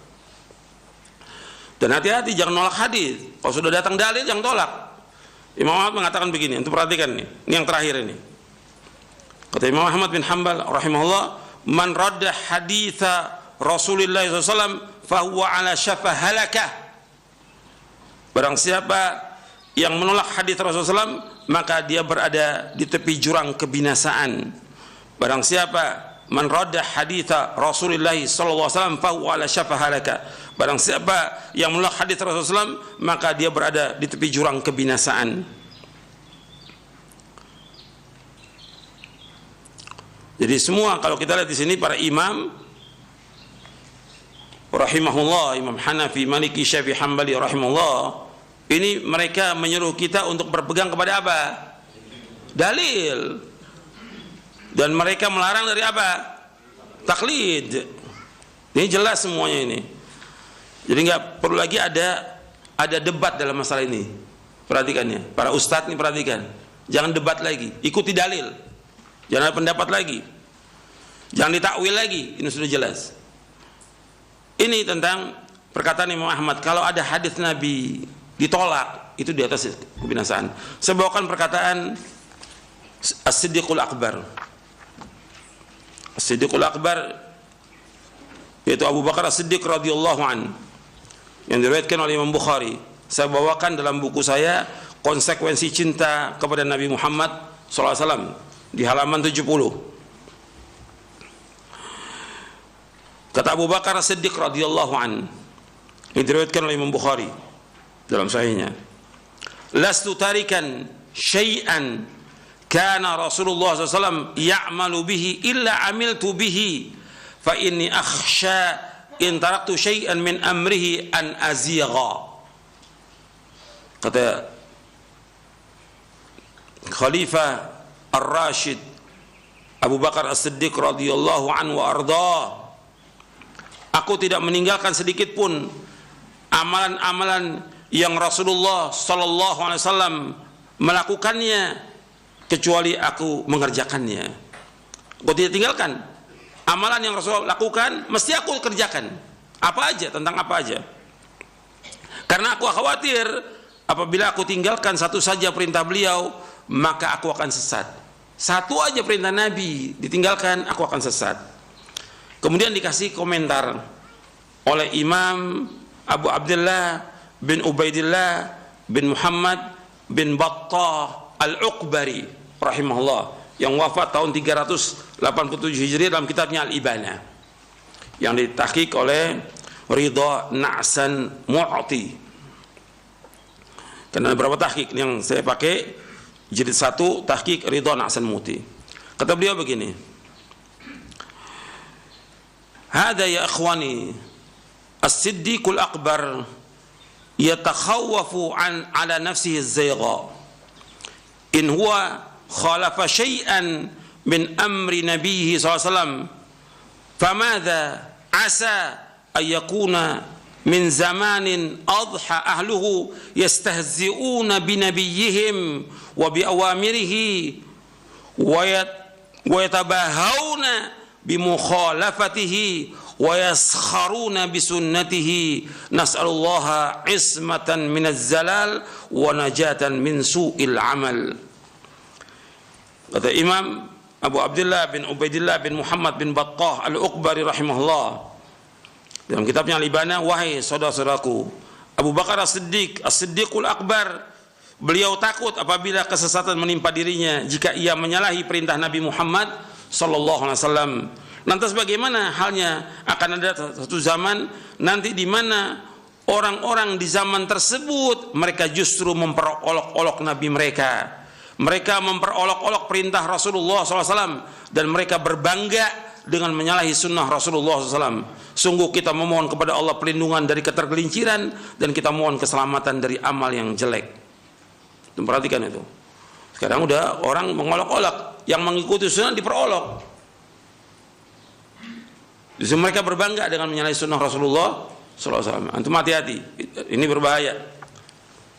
Dan hati-hati jangan nolak hadis. Kalau sudah datang dalil jangan tolak. Imam Ahmad mengatakan begini, antum perhatikan nih. Ini yang terakhir ini. Kata Imam Ahmad bin Hanbal rahimahullah, man radda haditha Rasulullah SAW fahuwa ala syafa halakah. Barang siapa yang menolak hadis Rasulullah SAW, maka dia berada di tepi jurang kebinasaan. Barang siapa man radda haditha Rasulullah SAW fahuwa ala syafa halakah. Barang siapa yang menolak hadis Rasulullah SAW, maka dia berada di tepi jurang kebinasaan. Jadi semua kalau kita lihat di sini para imam rahimahullah, Imam Hanafi, Maliki, Syafi'i, Hambali rahimahullah, ini mereka menyuruh kita untuk berpegang kepada apa? Dalil. Dan mereka melarang dari apa? Taklid. Ini jelas semuanya ini. Jadi nggak perlu lagi ada debat dalam masalah ini. Perhatikannya, para ustadz ini perhatikan. Jangan debat lagi, ikuti dalil. Jangan ada pendapat lagi. Jangan ditakwil lagi, ini sudah jelas. Ini tentang perkataan Imam Ahmad, kalau ada hadis Nabi ditolak, itu di atas kebinasaan. Saya bawakan perkataan As-Siddiqul Akbar. As-Siddiqul Akbar yaitu Abu Bakar As-Siddiq radhiyallahu an, yang diriwayatkan oleh Imam Bukhari. Saya bawakan dalam buku saya Konsekuensi Cinta kepada Nabi Muhammad SAW di halaman 70. Kata Abu Bakar As-Siddiq radhiyallahu an, yang diriwayatkan oleh Imam Bukhari dalam sahihnya, lastu tarikan syai'an kana Rasulullah SAW ya'malu bihi illa amiltu bihi fa inni akhsha in taraktu syai'an min amrihi an azigha. Kata Khalifah Ar-Rashid Abu Bakar As-Siddiq radhiyallahu anhu wa arda, aku tidak meninggalkan sedikit pun amalan-amalan yang Rasulullah sallallahu alaihi wasallam melakukannya kecuali aku mengerjakannya. Aku tidak tinggalkan amalan yang Rasulullah lakukan mesti aku kerjakan. Apa aja, tentang apa aja. Karena aku khawatir apabila aku tinggalkan satu saja perintah beliau, maka aku akan sesat. Satu aja perintah Nabi ditinggalkan, aku akan sesat. Kemudian dikasih komentar oleh Imam Abu Abdullah bin Ubaidillah bin Muhammad bin Battah Al-Uqbari rahimahullah, yang wafat tahun 387 Hijriah dalam kitabnya Al-Ibana, yang ditahqiq oleh Ridha Na'san Mu'ti. Karena beberapa tahqiq yang saya pakai, jilid 1 tahqiq Ridha Na'san Mu'ti. Kata beliau begini, "Hada ya ikhwani, as-siddiqul akbar yatakhawafu ala nafsihi az-zaygha in huwa khalafa syai'an min amri nabiyhi sallallahu alaihi wasallam famadha asa ayyakuna min zamanin adha ahluhu yastahzi'una binabiyyihim wa biawamirihi wa yatabahawna bimukhalafatihi wa yaskharuna bisunnatihi nas'alullaha ismatan minaz zalal wa najatan min su'il amal." Kata Imam Abu Abdullah bin Ubaidillah bin Muhammad bin Battah Al-Uqbari rahimahullah dalam kitabnya Al-Ibana, "Wahai saudara-saudaraku, Abu Bakar As-Siddiq, As-Siddiqul Akbar, beliau takut apabila kesesatan menimpa dirinya jika ia menyalahi perintah Nabi Muhammad sallallahu alaihi wasallam. Lantas bagaimana halnya akan ada satu zaman nanti di mana orang-orang di zaman tersebut mereka justru memperolok-olok Nabi mereka. Mereka memperolok-olok perintah Rasulullah SAW dan mereka berbangga dengan menyalahi sunnah Rasulullah SAW. Sungguh kita memohon kepada Allah perlindungan dari ketergelinciran dan kita mohon keselamatan dari amal yang jelek." Perhatikan itu. Sekarang udah orang mengolok-olok, yang mengikuti sunnah diperolok. Justru mereka berbangga dengan menyalahi sunnah Rasulullah SAW. Antum hati-hati, ini berbahaya.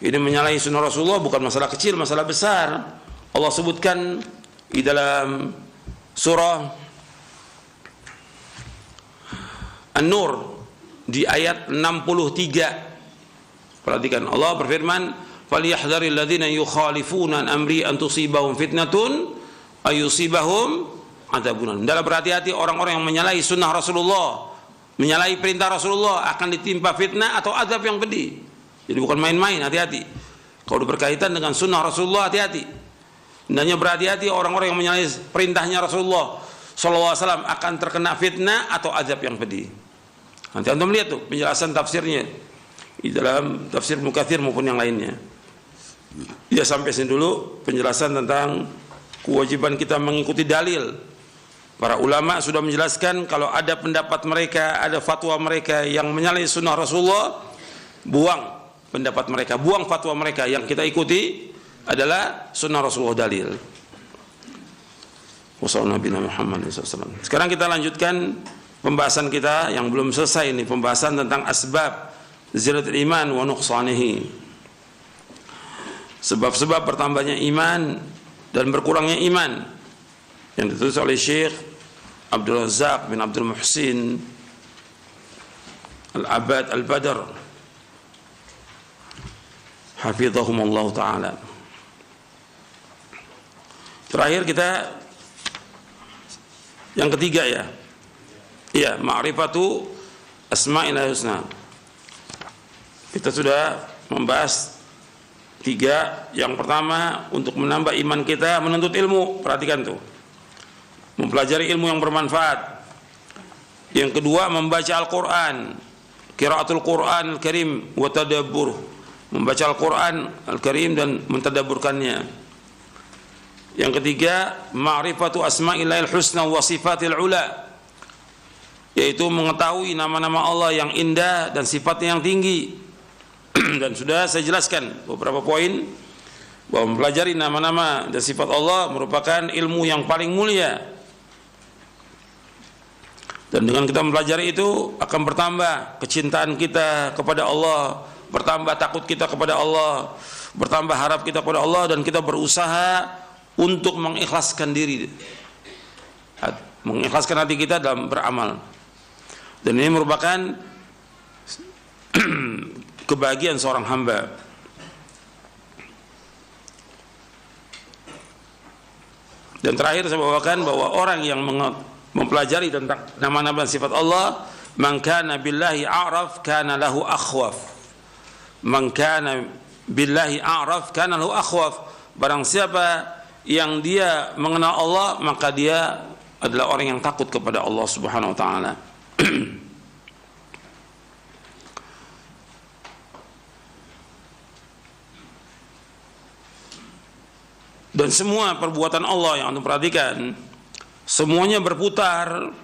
Ini menyalahi sunnah Rasulullah bukan masalah kecil, masalah besar. Allah sebutkan di dalam surah An-Nur di ayat 63. Perhatikan, Allah berfirman, "Falyahdharil ladzina yukhalifuna an amri an tusibahum fitnatun ayusibahum adzabun." Dalam berhati-hati orang-orang yang menyalahi sunnah Rasulullah, menyalahi perintah Rasulullah akan ditimpa fitnah atau azab yang pedih. Jadi bukan main-main, hati-hati. Kalau berkaitan dengan sunnah Rasulullah, hati-hati. Hendaknya berhati-hati orang-orang yang menyalahi perintahnya Rasulullah sallallahu alaihi wasallam akan terkena fitnah atau azab yang pedih. Nanti antum lihat tuh penjelasan tafsirnya di dalam tafsir Ibnu Katsir maupun yang lainnya. Ya, sampai sini dulu penjelasan tentang kewajiban kita mengikuti dalil. Para ulama sudah menjelaskan kalau ada pendapat mereka, ada fatwa mereka yang menyalahi sunnah Rasulullah, buang pendapat mereka, buang fatwa mereka. Yang kita ikuti adalah sunnah Rasulullah, dalil. Wassalamualaikum. Sekarang kita lanjutkan pembahasan kita yang belum selesai ini, pembahasan tentang asbab zalatul iman wa nuqsanihi. Sebab-sebab bertambahnya iman dan berkurangnya iman, yang ditulis oleh Syekh Abdul Razak bin Abdul Muhsin Al-Abad Al-Badr hafizahumullah ta'ala. Terakhir kita yang ketiga ya. Iya, ma'rifatu asma'il husna. Kita sudah membahas 3. Yang pertama, untuk menambah iman kita menuntut ilmu. Perhatikan tuh, mempelajari ilmu yang bermanfaat. Yang kedua, membaca Al-Quran, qiraatul Quran Al-Karim wa tadabbur, membaca Al-Quran Al-Karim dan mentadabburkannya. Yang ketiga, ma'rifatu asma'illahil husna wa sifatil ula, yaitu mengetahui nama-nama Allah yang indah dan sifatnya yang tinggi. Dan sudah saya jelaskan beberapa poin bahwa mempelajari nama-nama dan sifat Allah merupakan ilmu yang paling mulia. Dan dengan kita mempelajari itu akan bertambah kecintaan kita kepada Allah, bertambah takut kita kepada Allah, bertambah harap kita kepada Allah, dan kita berusaha untuk mengikhlaskan diri. mengikhlaskan hati kita dalam beramal. Dan ini merupakan kebahagiaan seorang hamba. Dan terakhir saya bawakan bahwa orang yang mempelajari tentang nama-nama dan sifat Allah, man kana billahi a'raf kana lahu akhwaf. Man kana billahi a'raf kana lahu akhwaf. Barang siapa yang dia mengenal Allah, maka dia adalah orang yang takut kepada Allah Subhanahu wa taala. Dan semua perbuatan Allah yang Anda perhatikan, semuanya berputar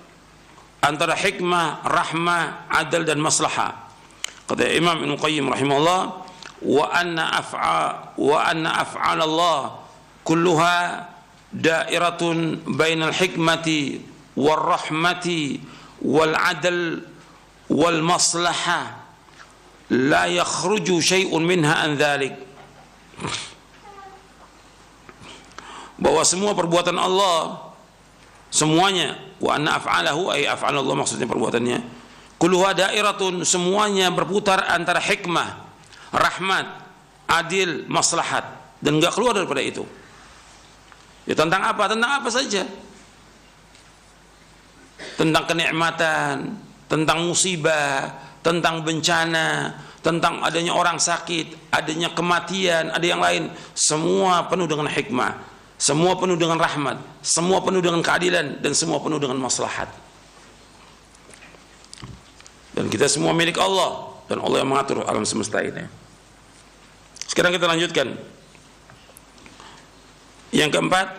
antara hikmah, rahmah, adil dan maslahah. Kata Imam Ibnu Qayyim rahimahullah, wa anna af'al Allah kulluha dairatun bainal hikmati wal rahmati wal adl wal maslahah la yakhruju syai'un minha an dhalik. Bahwa semua perbuatan Allah semuanya, wa anna af'alahu ay af'alallah maksudnya perbuatannya, kulluha dairatun, semuanya berputar antara hikmah, rahmat, adil, maslahat, dan enggak keluar daripada itu. Ya tentang apa? Tentang apa saja. Tentang kenikmatan, tentang musibah, tentang bencana, tentang adanya orang sakit, adanya kematian, ada yang lain, semua penuh dengan hikmah. Semua penuh dengan rahmat, semua penuh dengan keadilan, dan semua penuh dengan maslahat. Dan kita semua milik Allah, dan Allah yang mengatur alam semesta ini. Sekarang kita lanjutkan. Yang keempat,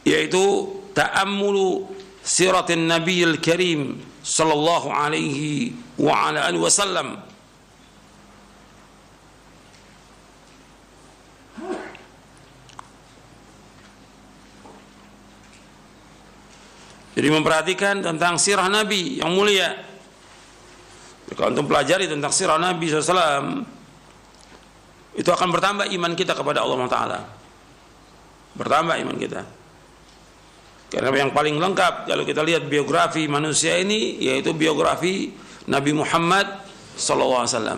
yaitu ta'ammulu siratin Nabiyil Karim sallallahu alaihi wa ala alihi wasallam. Jadi memperhatikan tentang sirah Nabi yang mulia. Kalau untuk pelajari tentang sirah Nabi SAW, itu akan bertambah iman kita kepada Allah Taala. Bertambah iman kita. Karena yang paling lengkap kalau kita lihat biografi manusia ini, yaitu biografi Nabi Muhammad SAW.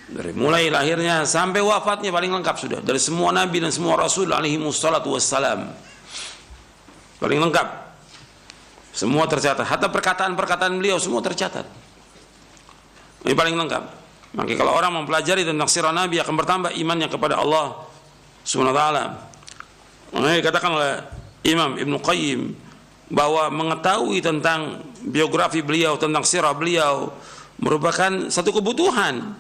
Dari mulai lahirnya sampai wafatnya paling lengkap sudah. Dari semua Nabi dan semua Rasul alaihi wassalatu wassalam. Paling lengkap. Semua tercatat. Hatta perkataan-perkataan beliau semua tercatat. Ini paling lengkap. Maka kalau orang mempelajari tentang sirah Nabi akan bertambah imannya kepada Allah Subhanahu wa taala. Makanya dikatakan oleh Imam Ibnu Qayyim bahwa mengetahui tentang biografi beliau, tentang sirah beliau merupakan satu kebutuhan.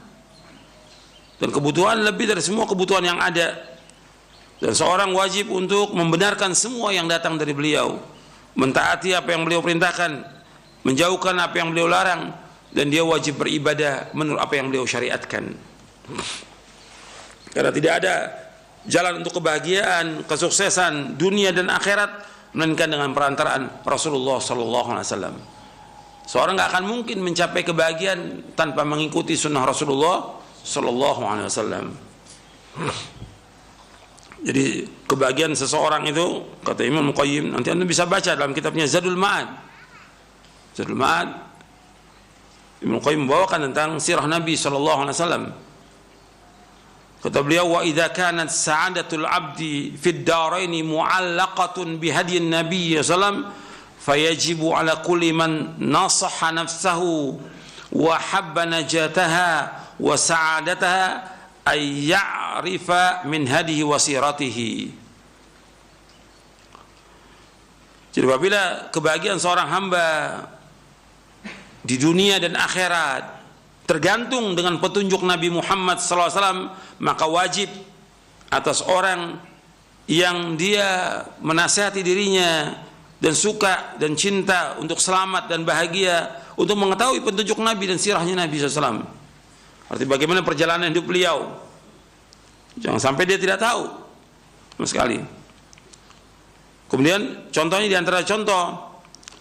Dan kebutuhan lebih dari semua kebutuhan yang ada. Dan seorang wajib untuk membenarkan semua yang datang dari beliau, mentaati apa yang beliau perintahkan, menjauhkan apa yang beliau larang, dan dia wajib beribadah menurut apa yang beliau syariatkan. Karena tidak ada jalan untuk kebahagiaan, kesuksesan dunia dan akhirat melainkan dengan perantaraan Rasulullah SAW. Seorang nggak akan mungkin mencapai kebahagiaan tanpa mengikuti sunnah Rasulullah SAW. Jadi kebahagiaan seseorang itu, kata Imam Qayyim, nanti Anda bisa baca dalam kitabnya Zadul Ma'ad. Zadul Ma'ad, Imam Qayyim membawakan tentang sirah Nabi SAW. Kata beliau, wa idza kanat sa'adatul 'abdi fid daraini mu'allaqatun bihadyin Nabi sallallahu fayajibu 'ala kulli man nasaha nafsahu wa habba najataha wa sa'adataha ay ya'rifa min hadihi wa siratihi. Jadi apabila kebahagiaan seorang hamba di dunia dan akhirat tergantung dengan petunjuk Nabi Muhammad SAW, maka wajib atas orang yang dia menasihati dirinya dan suka dan cinta untuk selamat dan bahagia untuk mengetahui petunjuk Nabi dan sirahnya Nabi SAW. Arti bagaimana perjalanan hidup beliau. Jangan sampai dia tidak tahu sama sekali. Kemudian contohnya, di antara contoh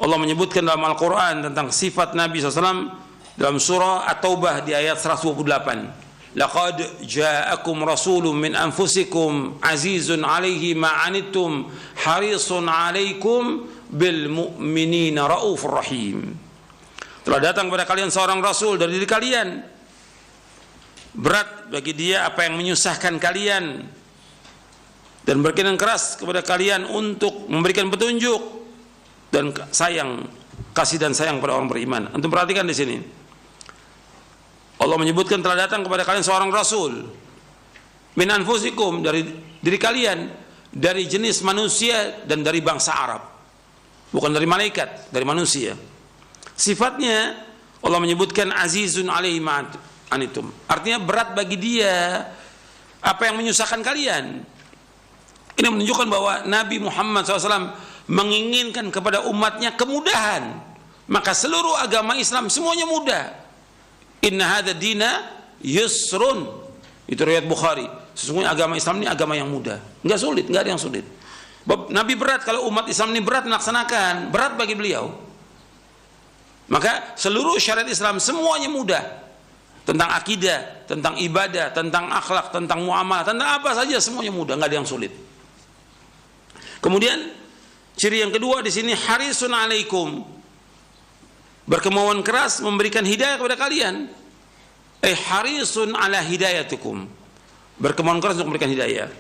Allah menyebutkan dalam Al-Quran tentang sifat Nabi SAW dalam surah At-Taubah di ayat 128. Laqad ja'akum rasulun min anfusikum azizun alaihi ma'anittum harisun alaikum bil mu'minina raufur rahim. Telah datang kepada kalian seorang rasul dari diri kalian, berat bagi dia apa yang menyusahkan kalian, dan berkenan keras kepada kalian untuk memberikan petunjuk dan kasih dan sayang pada orang beriman. Antum perhatikan di sini, Allah menyebutkan telah datang kepada kalian seorang rasul min anfusikum, dari diri kalian, dari jenis manusia dan dari bangsa Arab, bukan dari malaikat, dari manusia. Sifatnya Allah menyebutkan azizun alaihi ma anitum, artinya berat bagi dia apa yang menyusahkan kalian. Ini menunjukkan bahwa Nabi Muhammad SAW menginginkan kepada umatnya kemudahan. Maka seluruh agama Islam semuanya mudah. Inna hadza dina yusrun, itu riwayat Bukhari. Sesungguhnya agama Islam ini agama yang mudah, enggak sulit, enggak ada yang sulit. Nabi berat, kalau umat Islam ini berat melaksanakan, berat bagi beliau. Maka seluruh syariat Islam semuanya mudah. Tentang akidah, tentang ibadah, tentang akhlak, tentang muamalah, tentang apa saja semuanya mudah, enggak ada yang sulit. Kemudian ciri yang kedua di sini, harisun alaikum, berkemauan keras memberikan hidayah kepada kalian. Harisun ala hidayatukum, berkemauan keras untuk memberikan hidayah.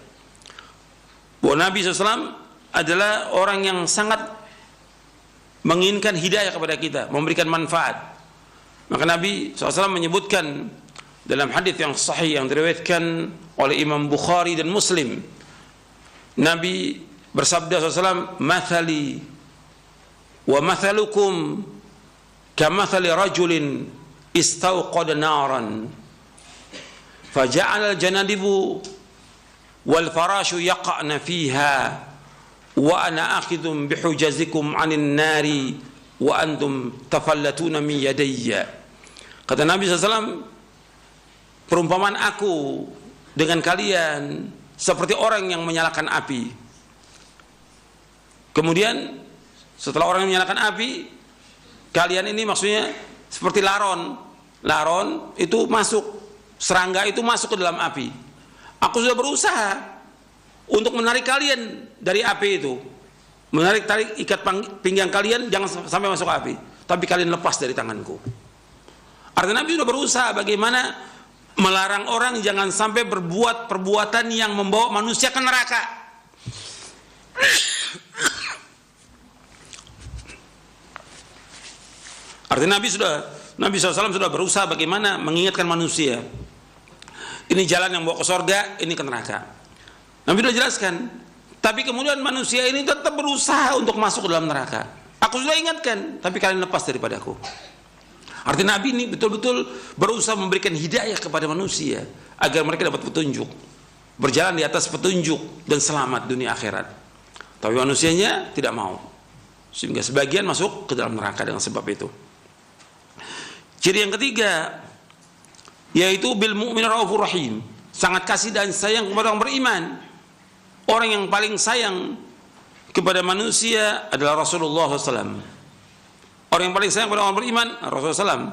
Bahwa Nabi SAW adalah orang yang sangat menginginkan hidayah kepada kita, memberikan manfaat. Maka Nabi SAW menyebutkan dalam hadis yang sahih yang diriwayatkan oleh Imam Bukhari dan Muslim, Nabi bersabda SAW, mathali wa mathalukum kamathali rajulin istauqada naran faja'ala al-janadibu wal farashu yaqa'na fiha wa ana akhidhum bihujazikum 'anil nari wa antum tafallatuna min yadayya. Kata Nabi SAW, perumpamaan aku dengan kalian seperti orang yang menyalakan api. Kemudian setelah orang yang menyalakan api, kalian ini maksudnya seperti laron. Laron itu masuk, serangga itu masuk ke dalam api. Aku sudah berusaha untuk menarik kalian dari api itu, tarik ikat pinggang kalian jangan sampai masuk api, tapi kalian lepas dari tanganku. Artinya Nabi sudah berusaha bagaimana melarang orang jangan sampai berbuat perbuatan yang membawa manusia ke neraka. Artinya Nabi SAW sudah berusaha bagaimana mengingatkan manusia, ini jalan yang bawa ke surga, ini ke neraka. Nabi sudah jelaskan, tapi kemudian manusia ini tetap berusaha untuk masuk ke dalam neraka. Aku sudah ingatkan, tapi kalian lepas daripadaku. Artinya Nabi ini betul-betul berusaha memberikan hidayah kepada manusia agar mereka dapat petunjuk, berjalan di atas petunjuk dan selamat dunia akhirat. Tapi manusianya tidak mau, sehingga sebagian masuk ke dalam neraka dengan sebab itu. Ciri yang ketiga yaitu bil mu'min raufur rahim, sangat kasih dan sayang kepada orang beriman. Orang yang paling sayang kepada manusia adalah Rasulullah SAW. Orang yang paling sayang kepada orang beriman Rasulullah SAW.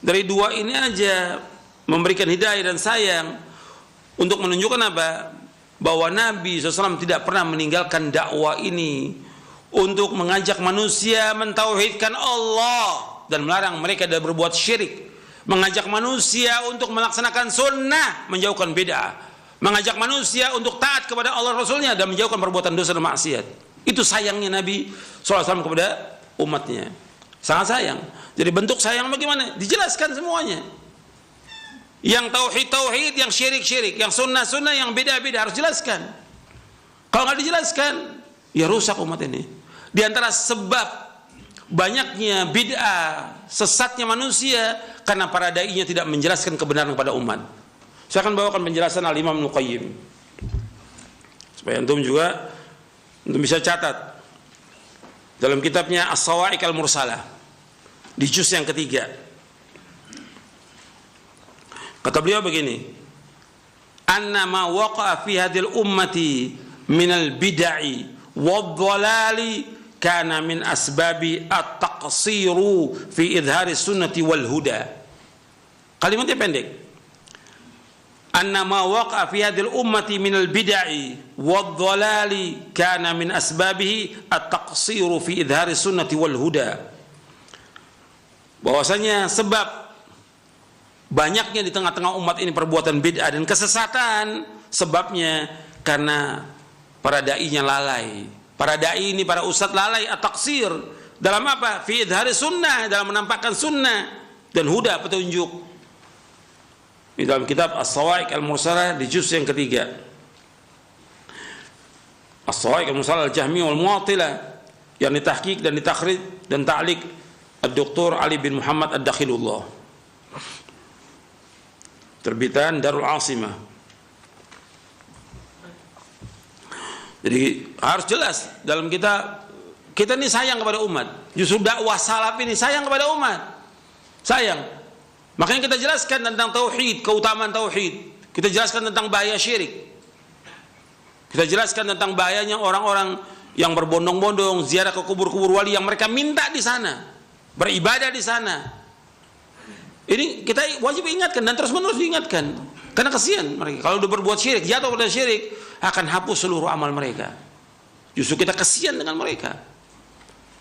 Dari dua ini aja memberikan hidayah dan sayang untuk menunjukkan apa? Bahwa Nabi SAW tidak pernah meninggalkan dakwah ini untuk mengajak manusia mentauhidkan Allah dan melarang mereka dari berbuat syirik, mengajak manusia untuk melaksanakan sunnah, menjauhkan bid'ah, mengajak manusia untuk taat kepada Allah Rasulnya dan menjauhkan perbuatan dosa dan maksiat. Itu sayangnya Nabi SAW kepada umatnya, sangat sayang. Jadi bentuk sayang bagaimana? Dijelaskan semuanya. Yang tauhid, yang syirik, yang sunnah, yang beda-beda harus jelaskan. Kalau nggak dijelaskan, ya rusak umat ini. Di antara sebab banyaknya bid'ah, sesatnya manusia, karena para dai-nya tidak menjelaskan kebenaran kepada umat. Saya akan bawakan penjelasan Al-Imam Ibnu Qayyim supaya antum juga bisa catat dalam kitabnya As-Sawa'iq Al-Mursalah di juz yang ketiga. Kata beliau begini, anna ma waqa'a fi hadhil ummati minal bid'i wadh-dhalali kana min asbabi at-taqsiru fi idhari sunnati wal huda. Kalimatnya pendek. Anna ma waqa'a fi hadhil ummati minal bid'i, wadh-dhalali kana min asbabihi at-taqsiru fi idhari sunnati wal huda. Bahwasanya sebab banyaknya di tengah-tengah umat ini perbuatan bid'ah dan kesesatan, sebabnya karena para dai-nya lalai. Para dai ini, para ustadz lalai at-taqsir dalam apa? Fi idhari sunnah, dalam menampakkan sunnah dan huda, petunjuk. Di dalam kitab As-Sawa'iq Al-Mursalah di juz yang ketiga. As-Sawa'iq Al-Mursalah Al-Jahmiyah wal-Mu'attilah yang ditahqiq dan ditakhrij dan ta'liq Ad-Doktor Ali bin Muhammad Ad-Dakhilullah. Terbitan Darul Asimah. Jadi harus jelas dalam kita ini sayang kepada umat. Justru dakwah salaf ini sayang kepada umat. Sayang. Makanya kita jelaskan tentang tauhid, keutamaan tauhid. Kita jelaskan tentang bahaya syirik. Kita jelaskan tentang bahayanya orang-orang yang berbondong-bondong ziarah ke kubur-kubur wali yang mereka minta di sana, beribadah di sana. Ini kita wajib ingatkan dan terus-menerus diingatkan. Karena kasihan mereka kalau udah berbuat syirik, jatuh pada syirik, akan hapus seluruh amal mereka. Justru kita kasihan dengan mereka.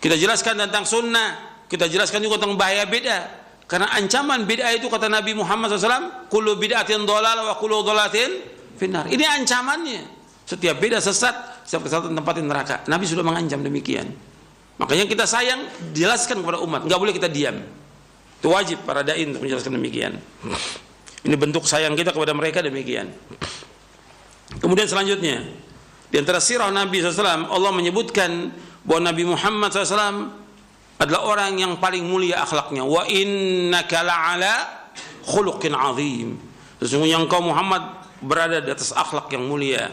Kita jelaskan tentang sunnah, kita jelaskan juga tentang bahaya bid'ah. Karena ancaman bid'ah itu kata Nabi Muhammad SAW, kullu bid'atin dhalalah wa kullu dhalatin finnar. Ini ancamannya. Setiap bid'ah sesat, setiap kesesatan tempatin neraka. Nabi sudah mengancam demikian. Makanya kita sayang, jelaskan kepada umat, nggak boleh kita diam. Itu wajib para dai untuk menjelaskan demikian. Ini bentuk sayang kita kepada mereka demikian. Kemudian selanjutnya, di antara sirah Nabi SAW, Allah menyebutkan bahwa Nabi Muhammad SAW adalah orang yang paling mulia akhlaknya. Wa innaka la'ala khuluqin azim. Sesungguhnya engkau Muhammad berada di atas akhlak yang mulia.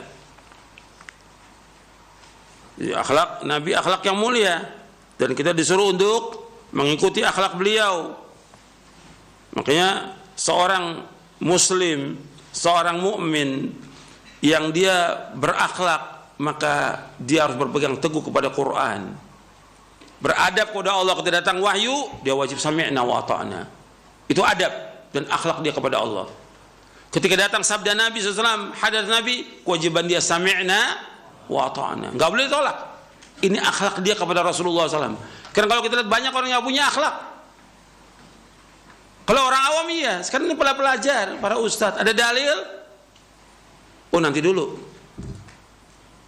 Jadi akhlak Nabi, akhlak yang mulia, dan kita disuruh untuk mengikuti akhlak beliau. Makanya seorang muslim, seorang mukmin yang dia berakhlak, maka dia harus berpegang teguh kepada Quran, beradab kepada Allah. Ketika datang wahyu, dia wajib sami'na wa ata'na. Itu adab dan akhlak dia kepada Allah. Ketika datang sabda Nabi SAW, hadis Nabi, kewajiban dia sami'na wa ata'na, nggak boleh tolak. Ini akhlak dia kepada Rasulullah SAW. Karena kalau kita lihat banyak orang yang punya akhlak. Kalau orang awam iya, sekarang ini para pelajar, para ustadz, ada dalil, oh nanti dulu,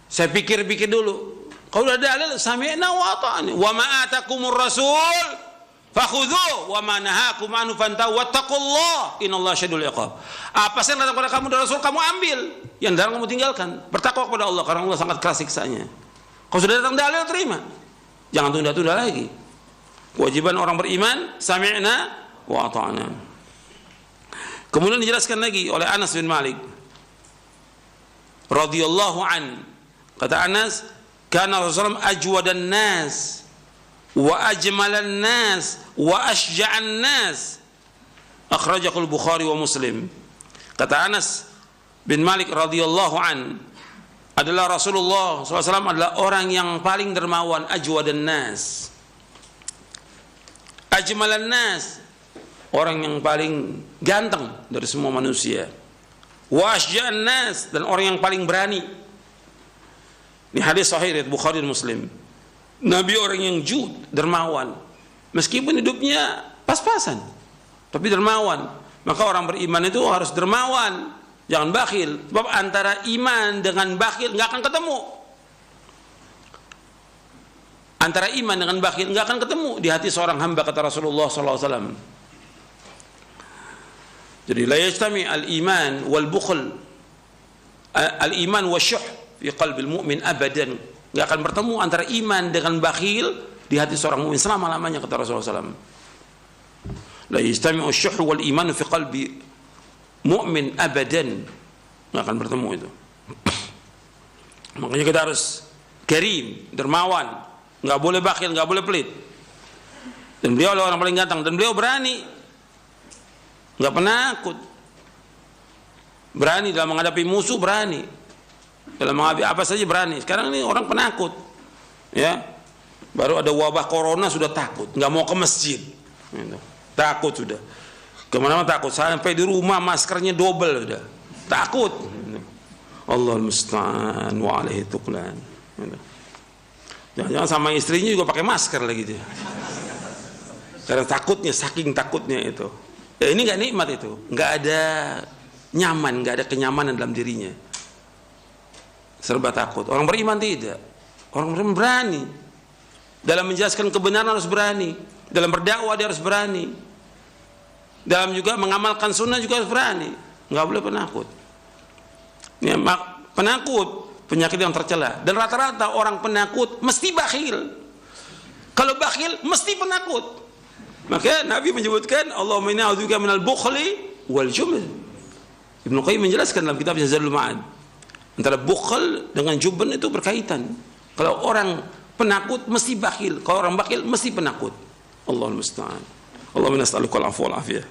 saya pikir-pikir dulu. Kalau ada dalil, sami'na wa ata'na. Wa ma atakumur rasul fakhudhu wa ma nahakum anhu fantahu wattaqullah innallaha syadidul iqab. Apa yang datang kepada kamu dari Rasul, kamu ambil. Yang dilarang kamu tinggalkan. Bertakwa kepada Allah karena Allah sangat keras siksanya. Kalau sudah datang dalil, terima. Jangan tunda-tunda lagi. Kewajiban orang beriman, sami'na wa ata'na. Kemudian dijelaskan lagi oleh Anas bin Malik radhiyallahu an. Kata Anas, kana Rasulullah ajwadan nas wa ajmalan nas wa ashja'an nas. Akhrajahu al-Bukhari wa Muslim. Kata Anas bin Malik radhiyallahu an, adalah Rasulullah SAW adalah orang yang paling dermawan, ajwadan nas, ajmalan nas, orang yang paling ganteng dari semua manusia, wa ashja'an nas, dan orang yang paling berani. Ini hadis sahih riwayat Bukhari dan Muslim. Nabi orang yang jud, dermawan, meskipun hidupnya pas-pasan, tapi dermawan. Maka orang beriman itu harus dermawan, jangan bakhil. Sebab antara iman dengan bakhil nggak akan ketemu. Antara iman dengan bakhil nggak akan ketemu di hati seorang hamba, kata Rasulullah SAW. Jadi la yajtami al-iman wal bukhl, al-iman wasyuh fi qalbil mu'min abadan. Nggak akan bertemu antara iman dengan bakhil di hati seorang mukmin selama-lamanya, kata Rasulullah SAW. La yajtami'u asy-syuh wal iman fi qalbi mu'min abadan. Nggak akan bertemu itu. Makanya kita harus karim, dermawan, nggak boleh bakhil, nggak boleh pelit. Dan beliau adalah orang paling ganteng, dan beliau berani, nggak penakut, berani dalam menghadapi musuh, berani dalam menghadapi apa saja berani. Sekarang ini orang penakut, ya, baru ada wabah corona sudah takut, nggak mau ke masjid, gitu. Takut sudah, kemana-mana takut, sampai di rumah maskernya double sudah, takut. Allahul musta'an wa alaihi tuqlan. Jangan-jangan sama istrinya juga pakai masker lagi dia. Karena takutnya, saking takutnya itu. Ya ini nggak nikmat itu, nggak ada nyaman, nggak ada kenyamanan dalam dirinya. Serba takut. Orang beriman tidak. Orang beriman berani. Dalam menjelaskan kebenaran harus berani. Dalam berdakwah dia harus berani. Dalam juga mengamalkan sunnah juga harus berani. Nggak boleh penakut. Ini penakut penyakit yang tercela. Dan rata-rata orang penakut mesti bakhil. Kalau bakhil mesti penakut. Maka Nabi menyebutkan Allahumma inna a'udzubika minal bukhli wal jubn. Ibnu Qayyim menjelaskan dalam kitabnya Zadul Ma'ad, antara bukhl dengan jubn itu berkaitan. Kalau orang penakut mesti bakhil, kalau orang bakhil mesti penakut. Allahul musta'an. Allahumma nas'aluka al-'afwa wal 'afiyah.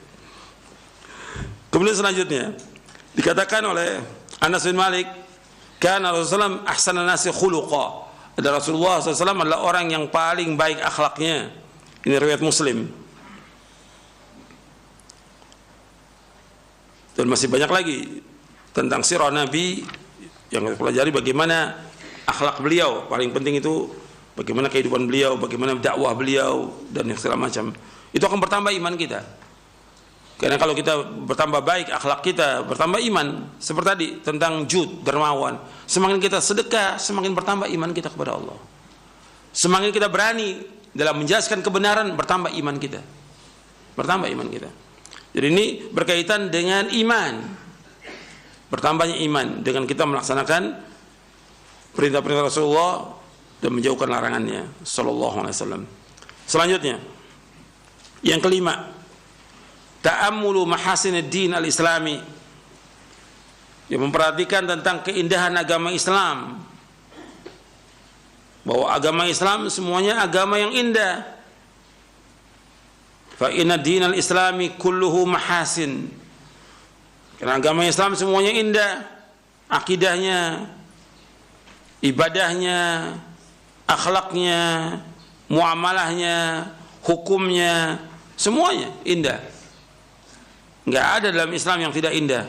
Kemudian selanjutnya dikatakan oleh Anas bin Malik, kana Rasulullah ahsanan nasi khuluqa. Ada Rasulullah SAW adalah orang yang paling baik akhlaknya. Ini riwayat Muslim. Dan masih banyak lagi tentang sirah Nabi yang kita pelajari, bagaimana akhlak beliau. Paling penting itu bagaimana kehidupan beliau, bagaimana dakwah beliau, dan segala macam. Itu akan bertambah iman kita. Karena kalau kita bertambah baik akhlak kita, bertambah iman. Seperti tadi tentang jud, dermawan. Semakin kita sedekah, semakin bertambah iman kita kepada Allah. Semakin kita berani dalam menjelaskan kebenaran, bertambah iman kita. Bertambah iman kita. Jadi ini berkaitan dengan iman. Bertambahnya iman dengan kita melaksanakan perintah-perintah Rasulullah dan menjauhkan larangannya sallallahu alaihi wasallam. Selanjutnya, yang kelima, ta'ammulu mahasinid din al-islami. Yang memperhatikan tentang keindahan agama Islam. Bahwa agama Islam semuanya agama yang indah. Fa inna dinal islami kulluhu mahasin. Karena agama Islam semuanya indah, akidahnya, ibadahnya, akhlaknya, muamalahnya, hukumnya, semuanya indah. Enggak ada dalam Islam yang tidak indah.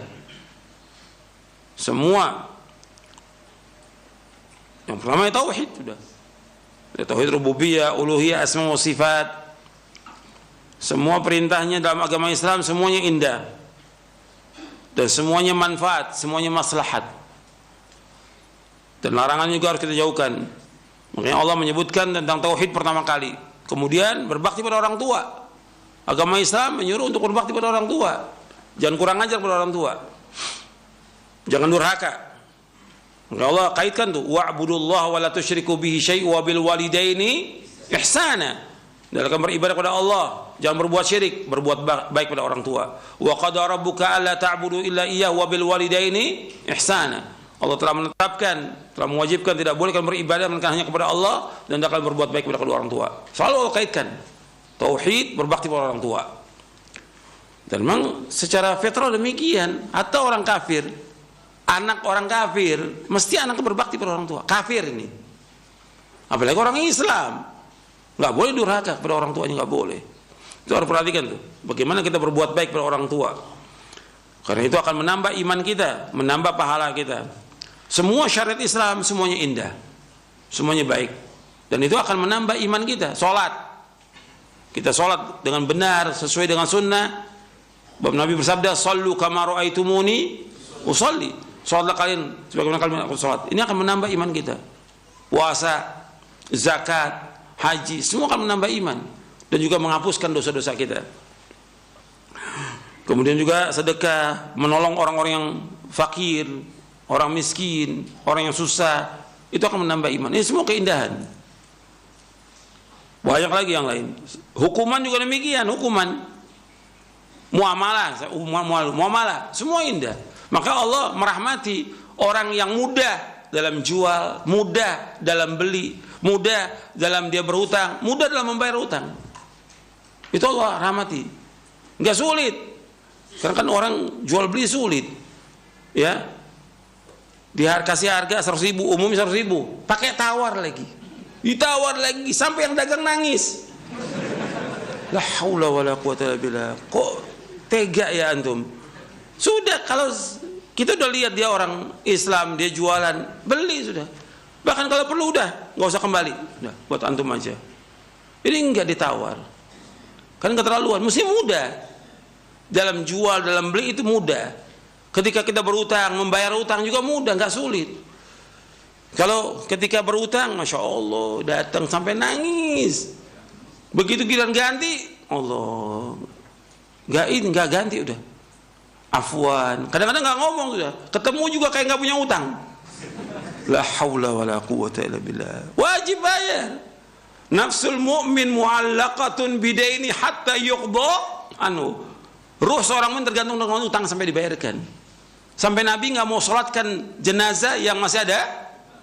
Semua. Yang pertama tauhid sudah. Tauhid rububiyah, uluhiyah, asma wa sifat. Semua perintahnya dalam agama Islam semuanya indah. Dan semuanya manfaat, semuanya maslahat. Dan larangannya juga harus kita jauhkan. Makanya Allah menyebutkan tentang tauhid pertama kali. Kemudian berbakti pada orang tua. Agama Islam menyuruh untuk berbakti pada orang tua. Jangan kurang ajar pada orang tua. Jangan durhaka. Maka Allah kaitkan tuh, wa'budullaha wa la tusyriku bihi syai'an wa bil walidaini ihsana. Dalam beribadah kepada Allah, jangan berbuat syirik, berbuat baik pada orang tua. Wa qadara rabbuka alla ta'budu illa iyyahu wa bil walidaini ihsana. Allah telah menetapkan, telah mewajibkan tidak boleh kalian beribadah melainkan hanya kepada Allah dan tidak kalian berbuat baik kepada kedua orang tua. Selalu Allah kaitkan tauhid, berbakti pada orang tua. Dan memang secara fitrah demikian. Atau orang kafir, anak orang kafir mesti anaknya berbakti pada orang tua. Kafir ini. Apalagi orang Islam, nggak boleh durhaka kepada orang tuanya, nggak boleh. Itu harus perhatikan tuh. Bagaimana kita berbuat baik pada orang tua. Karena itu akan menambah iman kita, menambah pahala kita. Semua syariat Islam semuanya indah, semuanya baik, dan itu akan menambah iman kita. Sholat, kita sholat dengan benar sesuai dengan sunnah. Bapak Nabi bersabda, "Shallu kama ra'aitumuni usolli." Sholatlah kalian sebagaimana kalian aku sholat. Ini akan menambah iman kita. Puasa, zakat, haji, semua akan menambah iman dan juga menghapuskan dosa-dosa kita. Kemudian juga sedekah, menolong orang-orang yang fakir, orang miskin, orang yang susah, itu akan menambah iman. Ini semua keindahan. Banyak lagi yang lain. Hukuman juga demikian, hukuman. Muamalah, semua indah. Maka Allah merahmati orang yang mudah dalam jual, mudah dalam beli, mudah dalam dia berhutang, mudah dalam membayar hutang. Itu Allah rahmati. Enggak sulit. Karena kan orang jual beli sulit. Ya. Kasih harga 100.000, umumnya 100.000, pakai tawar lagi. Ditawar lagi sampai yang dagang nangis. La haula wala quwata illa billah. Kok tega ya antum? Sudah, kalau Kita udah lihat dia orang Islam, dia jualan, beli sudah. Bahkan kalau perlu udah, nggak usah kembali, udah buat antum aja. Ini enggak ditawar, kan keterlaluan. Mesti mudah dalam jual, dalam beli itu mudah. Ketika kita berutang, membayar utang juga mudah, nggak sulit. Kalau ketika berutang, masya Allah, datang sampai nangis. Begitu giliran ganti, Allah, nggak ganti udah. Afwan, kadang-kadang nggak ngomong sudah, ketemu juga kayak nggak punya utang. La haula wala quwwata illa billah. Wajib bayar. Nafsul mu'min mu'allaqatun bidaini hatta yuqda anhu. Ruh seorang mukmin tergantung dengan utang sampai dibayarkan. Sampai Nabi nggak mau sholatkan jenazah yang masih ada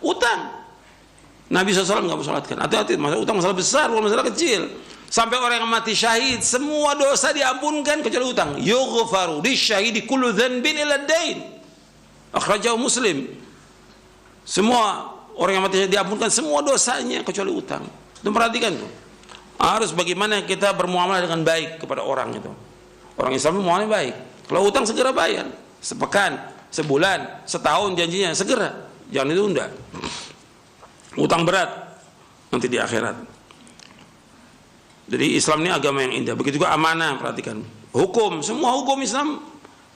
utang. Nabi SAW nggak mau sholatkan. Hati-hati, masalah utang masalah besar, bukan masalah kecil. Sampai orang yang mati syahid, semua dosa diampunkan kecuali utang. Yughfaru lisyahidi kullu dzanbin illa ad-dain. Akhrajahu Muslim. Semua orang yang mati syahid diampunkan semua dosanya kecuali utang. Itu perhatikan tuh. Harus bagaimana kita bermuamalah dengan baik kepada orang itu. Orang Islam itu muamalah baik. Kalau utang segera bayar. Sepekan, sebulan, setahun janjinya segera. Jangan ditunda. Utang berat nanti di akhirat. Jadi Islam ini agama yang indah. Begitu juga amanah, perhatikan. Hukum, semua hukum Islam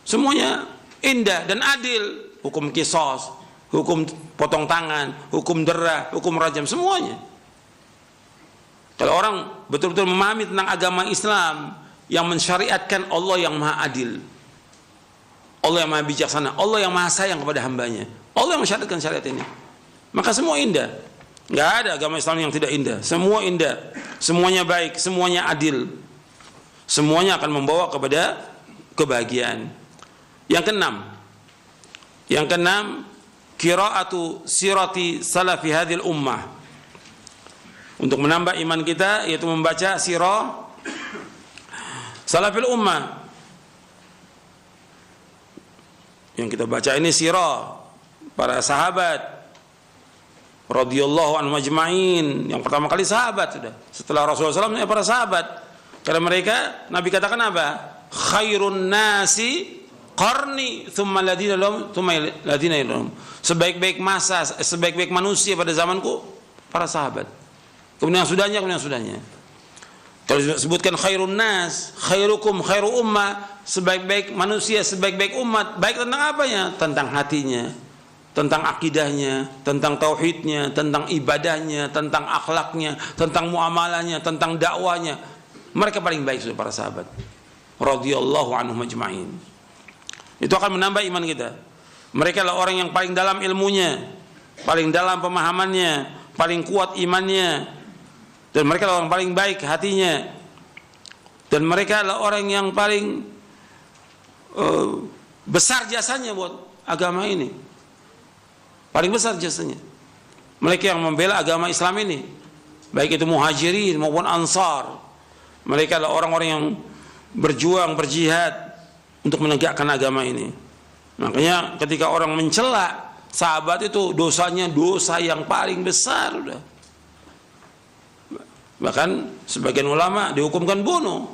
semuanya indah dan adil. Hukum qisas, hukum potong tangan, hukum dera, hukum rajam, semuanya. Kalau orang betul-betul memahami tentang agama Islam yang mensyariatkan Allah yang maha adil, Allah yang maha bijaksana, Allah yang maha sayang kepada hambanya, Allah yang mensyariatkan syariat ini, maka semua indah. Nggak ada agama Islam yang tidak indah. Semua indah, semuanya baik, semuanya adil, semuanya akan membawa kepada kebahagiaan. Yang keenam, qiraatu sirati salafi hadhil ummah. Untuk menambah iman kita, yaitu membaca sirah salafil ummah. Yang kita baca ini sirah para sahabat radhiyallahu anhum ajma'in. Yang pertama kali sahabat sudah. Setelah Rasulullah SAW para sahabat. Karena mereka, Nabi katakan apa? Khairun nasi qarni thumma ladina lahum thumma ladina lahum. Sebaik-baik masa, sebaik-baik manusia pada zamanku para sahabat. Kemudian yang sudahnya. Kalau disebutkan khairun nas, khairukum khairu ummah, sebaik-baik manusia, sebaik-baik umat. Baik tentang apanya? Tentang hatinya, tentang akidahnya, tentang tauhidnya, tentang ibadahnya, tentang akhlaknya, tentang muamalahnya, tentang dakwanya. Mereka paling baik sudah para sahabat. Radhiyallahu anhum ajma'in. Itu akan menambah iman kita. Mereka adalah orang yang paling dalam ilmunya, paling dalam pemahamannya, paling kuat imannya, dan mereka adalah orang paling baik hatinya, dan mereka adalah orang yang paling besar jasanya buat agama ini. Paling besar jasanya. Mereka yang membela agama Islam ini, baik itu muhajirin maupun ansar. Mereka adalah orang-orang yang berjuang, berjihad untuk menegakkan agama ini. Makanya ketika orang mencela sahabat itu, dosanya dosa yang paling besar udah. Bahkan sebagian ulama dihukumkan bunuh.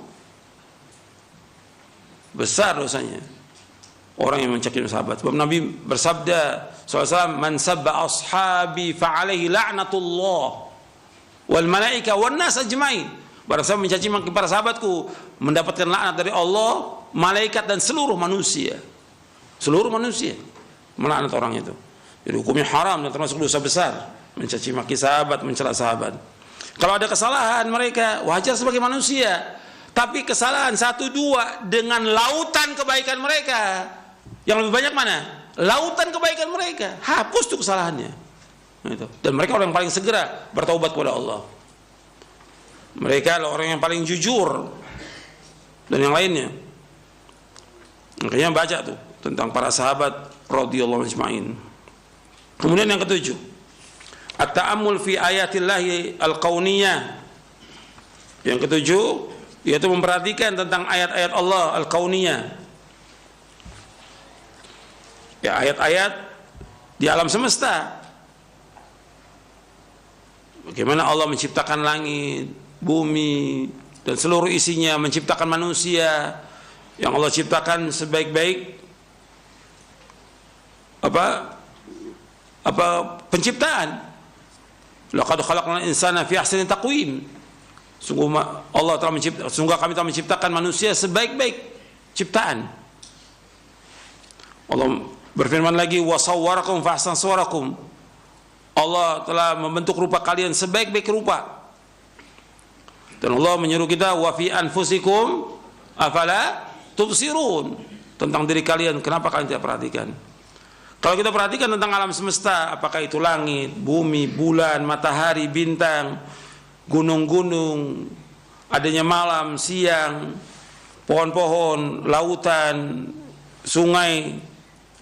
Besar dosanya orang yang mencaci sahabat. Sebab Nabi bersabda SAW, man sabba ashabi fa'alaihi la'natullah wal malaika wan nas ajmain. Barang siapa mencaci maki para sahabatku, mendapatkan laknat dari Allah, malaikat dan seluruh manusia. Seluruh manusia melaknat orang itu. Jadi hukumnya haram dan termasuk dosa besar mencaci maki sahabat, mencela sahabat. Kalau ada kesalahan mereka wajar sebagai manusia, tapi kesalahan 1-2 dengan lautan kebaikan mereka, yang lebih banyak mana? Lautan kebaikan mereka. Hapus tuh kesalahannya. Itu. Dan mereka orang yang paling segera bertaubat kepada Allah. Mereka adalah orang yang paling jujur dan yang lainnya. Makanya baca tuh tentang para sahabat radhiyallahu ajma'in. Kemudian yang ketujuh, at-ta'ammul fi ayatillahi al-kauniyah. Yang ketujuh yaitu memperhatikan tentang ayat-ayat Allah al-kauniyah. Ya, ayat-ayat di alam semesta. Bagaimana Allah menciptakan langit, bumi dan seluruh isinya, menciptakan manusia yang Allah ciptakan sebaik-baik penciptaan. Laqad khalaqnal insana fi ahsani taqwim. Sungguh kami telah menciptakan manusia sebaik-baik ciptaan. Allah berfirman lagi, wa sawwarakum fa ahsana suwarakum. Allah telah membentuk rupa kalian sebaik-baik rupa. Dan Allah menyuruh kita, wa fi anfusikum afala tubsirun. Tentang diri kalian, kenapa kalian tidak perhatikan? Kalau kita perhatikan tentang alam semesta, apakah itu langit, bumi, bulan, matahari, bintang, gunung-gunung, adanya malam, siang, pohon-pohon, lautan, sungai,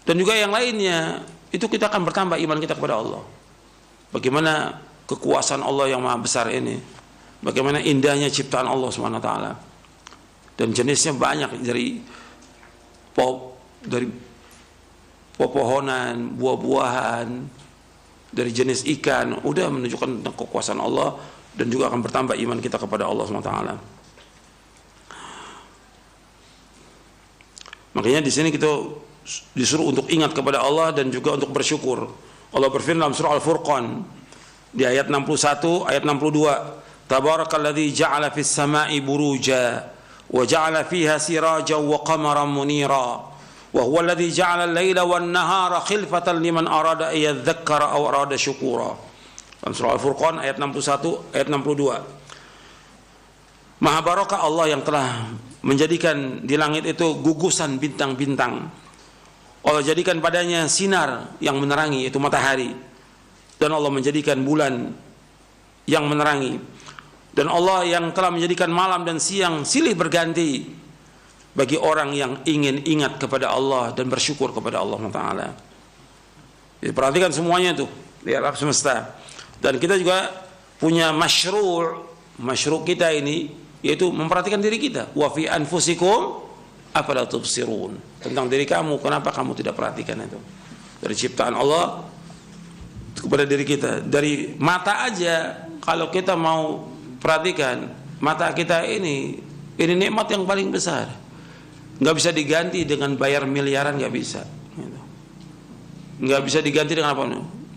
dan juga yang lainnya, itu kita akan bertambah iman kita kepada Allah. Bagaimana kekuasaan Allah yang maha besar ini, bagaimana indahnya ciptaan Allah SWT, dan jenisnya banyak, dari pepohonan, buah-buahan, dari jenis ikan, udah menunjukkan tentang kekuasaan Allah, dan juga akan bertambah iman kita kepada Allah SWT. Makanya di sini kita disuruh untuk ingat kepada Allah dan juga untuk bersyukur. Allah berfirman dalam surah Al-Furqan di ayat 61, ayat 62, Tabarakalladzi ja'ala fis sama'i buruja wa ja'ala fiha sirajan wa qamaran munira wa huwa alladzi ja'ala al-laila wan nahara khilfatan liman arada an yadhakkara aw arada syukura. Dalam surah Al-Furqan ayat 61, ayat 62. Maha barokah Allah yang telah menjadikan di langit itu gugusan bintang-bintang. Allah jadikan padanya sinar yang menerangi, yaitu matahari. Dan Allah menjadikan bulan yang menerangi. Dan Allah yang telah menjadikan malam dan siang silih berganti bagi orang yang ingin ingat kepada Allah dan bersyukur kepada Allah Ta'ala. Jadi perhatikan semuanya tuh di alam semesta. Dan kita juga punya masyru' kita ini, yaitu memperhatikan diri kita. Wa fi anfusikum afala tubsirun. Tentang diri kamu, kenapa kamu tidak perhatikan itu? Dari ciptaan Allah kepada diri kita. Dari mata aja, kalau kita mau perhatikan, mata kita ini nikmat yang paling besar. Nggak bisa diganti dengan bayar miliaran, nggak bisa. Nggak bisa diganti dengan apa?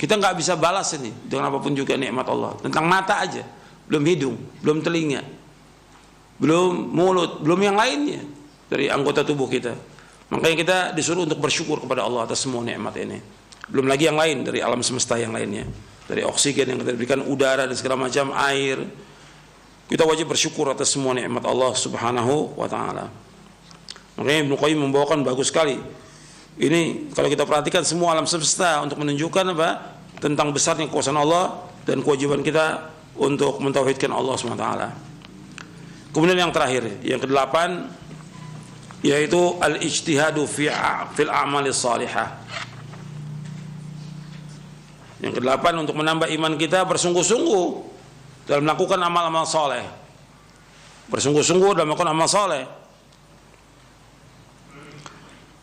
Kita nggak bisa balas ini dengan apapun juga nikmat Allah. Tentang mata aja, belum hidung, belum telinga, belum mulut, belum yang lainnya dari anggota tubuh kita. Makanya kita disuruh untuk bersyukur kepada Allah atas semua nikmat ini. Belum lagi yang lain dari alam semesta yang lainnya, dari oksigen yang kita berikan, udara dan segala macam, air. Kita wajib bersyukur atas semua nikmat Allah Subhanahu wa Ta'ala. Makanya Ibnu Qayyim membawakan bagus sekali. Ini kalau kita perhatikan semua alam semesta untuk menunjukkan apa? Tentang besarnya kekuasaan Allah dan kewajiban kita untuk mentauhidkan Allah SWT. Kemudian yang terakhir, yang kedelapan, yaitu al-ijtihadu fil a'malis salihah. Yang kedelapan, untuk menambah iman kita, bersungguh-sungguh dalam melakukan amal-amal saleh. Bersungguh-sungguh dalam melakukan amal saleh.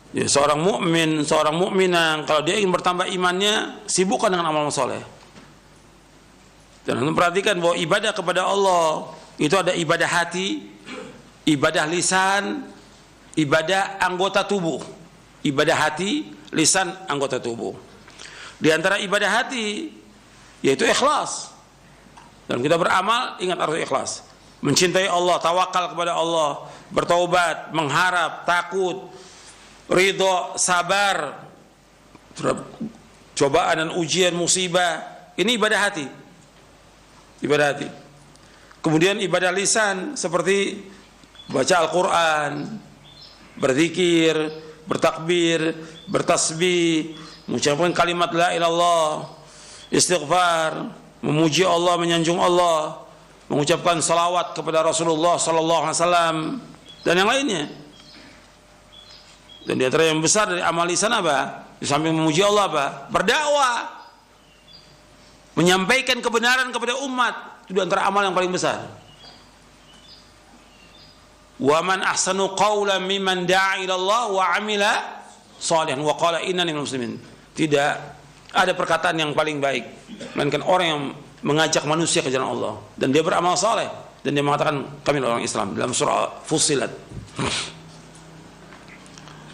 Ya, seorang mukmin, seorang mukminah, kalau dia ingin bertambah imannya, sibukkan dengan amal saleh. Dan perhatikan bahwa ibadah kepada Allah itu ada ibadah hati, ibadah lisan, ibadah anggota tubuh. Ibadah hati, lisan, anggota tubuh. Di antara ibadah hati yaitu ikhlas. Dan kita beramal, ingat harus ikhlas. Mencintai Allah, tawakal kepada Allah, bertaubat, mengharap, takut, ridho, sabar terhadap cobaan dan ujian, musibah. Ini ibadah hati. Ibadah hati. Kemudian ibadah lisan seperti baca Al-Quran, berzikir, bertakbir, bertasbih, mengucapkan kalimat la ilallah, istighfar, memuji Allah, menyanjung Allah, mengucapkan salawat kepada Rasulullah sallallahu alaihi wasallam dan yang lainnya. Dan di antara yang besar dari amal lisan apa? Di samping memuji Allah apa? Berdakwah. Menyampaikan kebenaran kepada umat. Itu di antara amal yang paling besar. Wa man ahsanu qawlan mimman da'a ila Allah wa 'amila shalihan wa qala innani minal muslimin. Tidak ada perkataan yang paling baik melainkan orang yang mengajak manusia ke jalan Allah dan dia beramal saleh dan dia mengatakan kami orang Islam dalam surah Fussilat.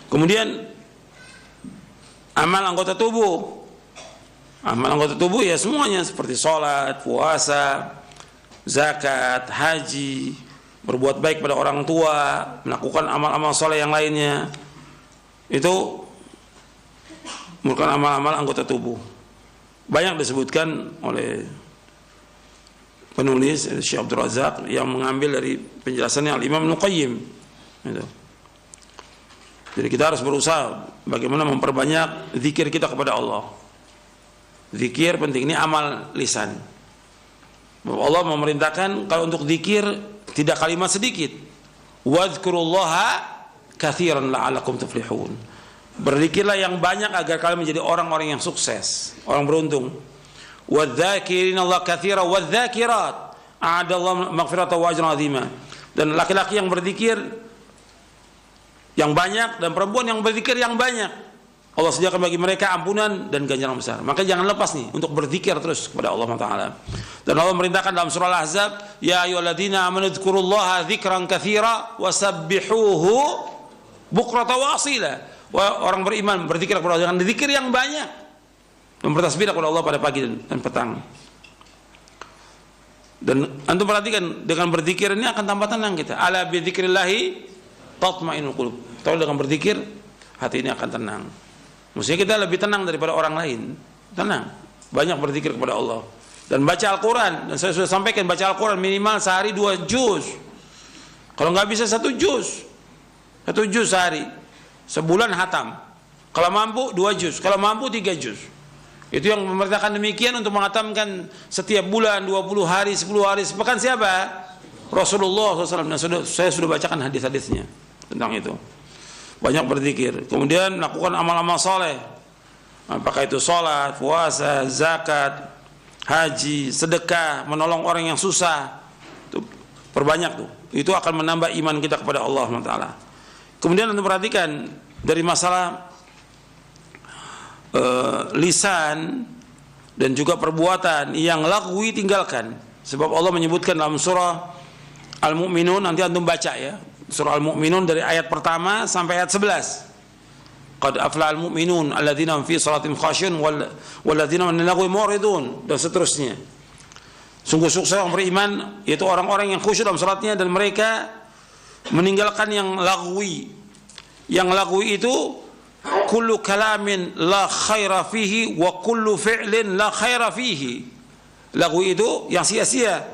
Kemudian amal anggota tubuh. Amal anggota tubuh ya semuanya seperti sholat, puasa, zakat, haji, berbuat baik pada orang tua, melakukan amal-amal soleh yang lainnya. Itu merupakan amal-amal anggota tubuh. Banyak disebutkan oleh penulis Syekh Abdul Razak yang mengambil dari penjelasannya Al-Imam Ibnu Qayyim. Gitu. Jadi kita harus berusaha bagaimana memperbanyak zikir kita kepada Allah. Zikir penting, ini amal lisan. Allah memerintahkan kalau untuk zikir tidak kalimat sedikit. Wadhkurullaha katsiran la'allakum tuflihun. Berzikirlah yang banyak agar kalian menjadi orang-orang yang sukses, orang beruntung. Wadzakirinallah katsiran wadzakirat a'adallahu maghfiratan wa ajran 'azima. Dan laki-laki yang berzikir yang banyak dan perempuan yang berzikir yang banyak, Allah sediakan bagi mereka ampunan dan ganjaran besar. Maka jangan lepas nih untuk berzikir terus kepada Allah Taala. Dan Allah merintahkan dalam surah Al-Ahzab, ya ayyuhalladzina amanu dzkurullaha dzikran katsira wasabbihuhu bukratan wa asila. Wah, orang beriman berzikir kepada Allah dengan zikir yang banyak dan bertasbih kepada Allah pada pagi dan petang. Dan antum perhatikan, dengan berzikir ini akan tambah tenang kita. Ala bi dzikrillah tatma'innul qulub. Kalau dengan berzikir hati ini akan tenang. Maksudnya kita lebih tenang daripada orang lain. Tenang, banyak berzikir kepada Allah dan baca Al-Quran. Dan saya sudah sampaikan, baca Al-Quran minimal sehari 2 juz. Kalau nggak bisa 1 juz, 1 juz sehari, sebulan hatam. Kalau mampu 2 juz, kalau mampu 3 juz. Itu yang memerintahkan demikian untuk menghatamkan setiap bulan, 20 hari, 10 hari, sepekan. Siapa? Rasulullah SAW. Dan saya sudah bacakan hadis-hadisnya tentang itu. Banyak berzikir, kemudian melakukan amal-amal soleh, apakah itu sholat, puasa, zakat, haji, sedekah, menolong orang yang susah, itu perbanyak tuh. Itu akan menambah iman kita kepada Allah Taala. Kemudian untuk perhatikan dari masalah lisan dan juga perbuatan yang lagwi tinggalkan. Sebab Allah menyebutkan dalam surah Al-Mu'minun, nanti antum baca ya. Surah Al-Mu'minun dari ayat pertama sampai ayat 11. Qad aflahal mu'minun alladzina hum fi shalatim khashi'un walladzina hum 'anil lagwi mu'ridun, dan seterusnya. Sungguh sukses orang beriman yaitu orang-orang yang khusyuk dalam salatnya dan mereka meninggalkan yang lagwi. Yang lagwi itu kullu kalamin la khaira fihi wa kullu fi'lin la khaira fihi. Lagwi itu yang sia-sia.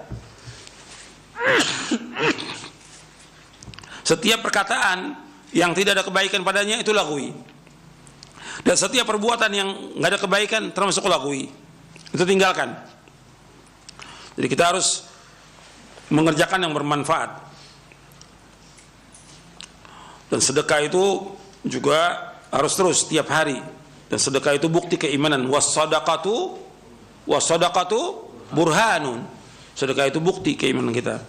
Setiap perkataan yang tidak ada kebaikan padanya itu lagwi. Dan setiap perbuatan yang nggak ada kebaikan termasuk lagwi. Itu tinggalkan. Jadi kita harus mengerjakan yang bermanfaat. Dan sedekah itu juga harus terus setiap hari. Dan sedekah itu bukti keimanan. Was-shadaqatu burhanun. Sedekah itu bukti keimanan kita.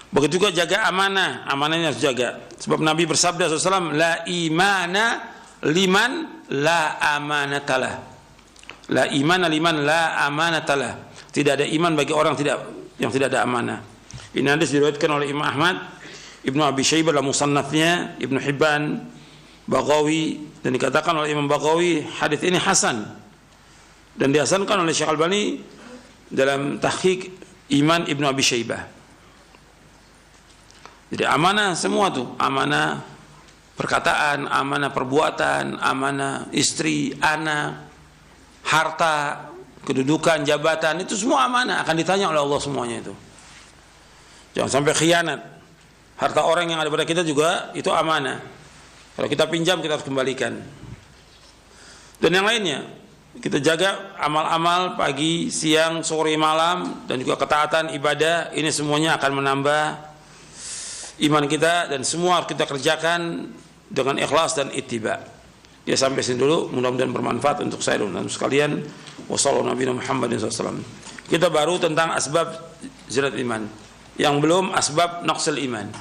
Begitu juga jaga amanah, amanahnya harus jaga. Sebab Nabi bersabda SAW, la imana liman la amanatalah. La imana liman la amanatalah. Tidak ada iman bagi orang yang tidak ada amanah. Ini hadis diriwayatkan oleh Imam Ahmad, Ibnu Abi Syaibah dalam musannafnya, Ibnu Hibban, Baghawi, dan dikatakan oleh Imam Baghawi hadis ini hasan. Dan dihasankan oleh Syekh Albani dalam tahqiq Iman Ibnu Abi Syaibah. Jadi amanah semua tuh, amanah perkataan, amanah perbuatan, amanah istri, anak, harta, kedudukan, jabatan, itu semua amanah, akan ditanya oleh Allah semuanya itu. Jangan sampai khianat. Harta orang yang ada pada kita juga itu amanah. Kalau kita pinjam kita harus kembalikan. Dan yang lainnya, kita jaga amal-amal pagi, siang, sore, malam, dan juga ketaatan ibadah, ini semuanya akan menambah iman kita, dan semua harus kita kerjakan dengan ikhlas dan ittiba. Ya, sampai sini dulu, mudah-mudahan bermanfaat untuk saya dan sekalian. Wassalamualaikum warahmatullahi wabarakatuh. Kita baru tentang asbab zilat iman. Yang belum asbab naqsil iman.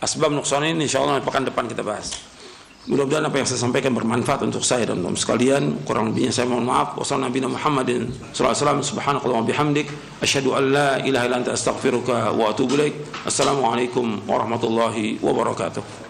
Asbab nuqsan ini insyaallah pekan depan kita bahas. Mudah-mudahan apa yang saya sampaikan bermanfaat untuk saya dan untuk sekalian. Kurang lebihnya saya mohon maaf. Wassalamualaikum warahmatullahi wabarakatuh. Subhanakallahumma bihamdik asyhadu an la ilaha illa anta astaghfiruka wa atubu ilaik. Assalamualaikum warahmatullahi wabarakatuh.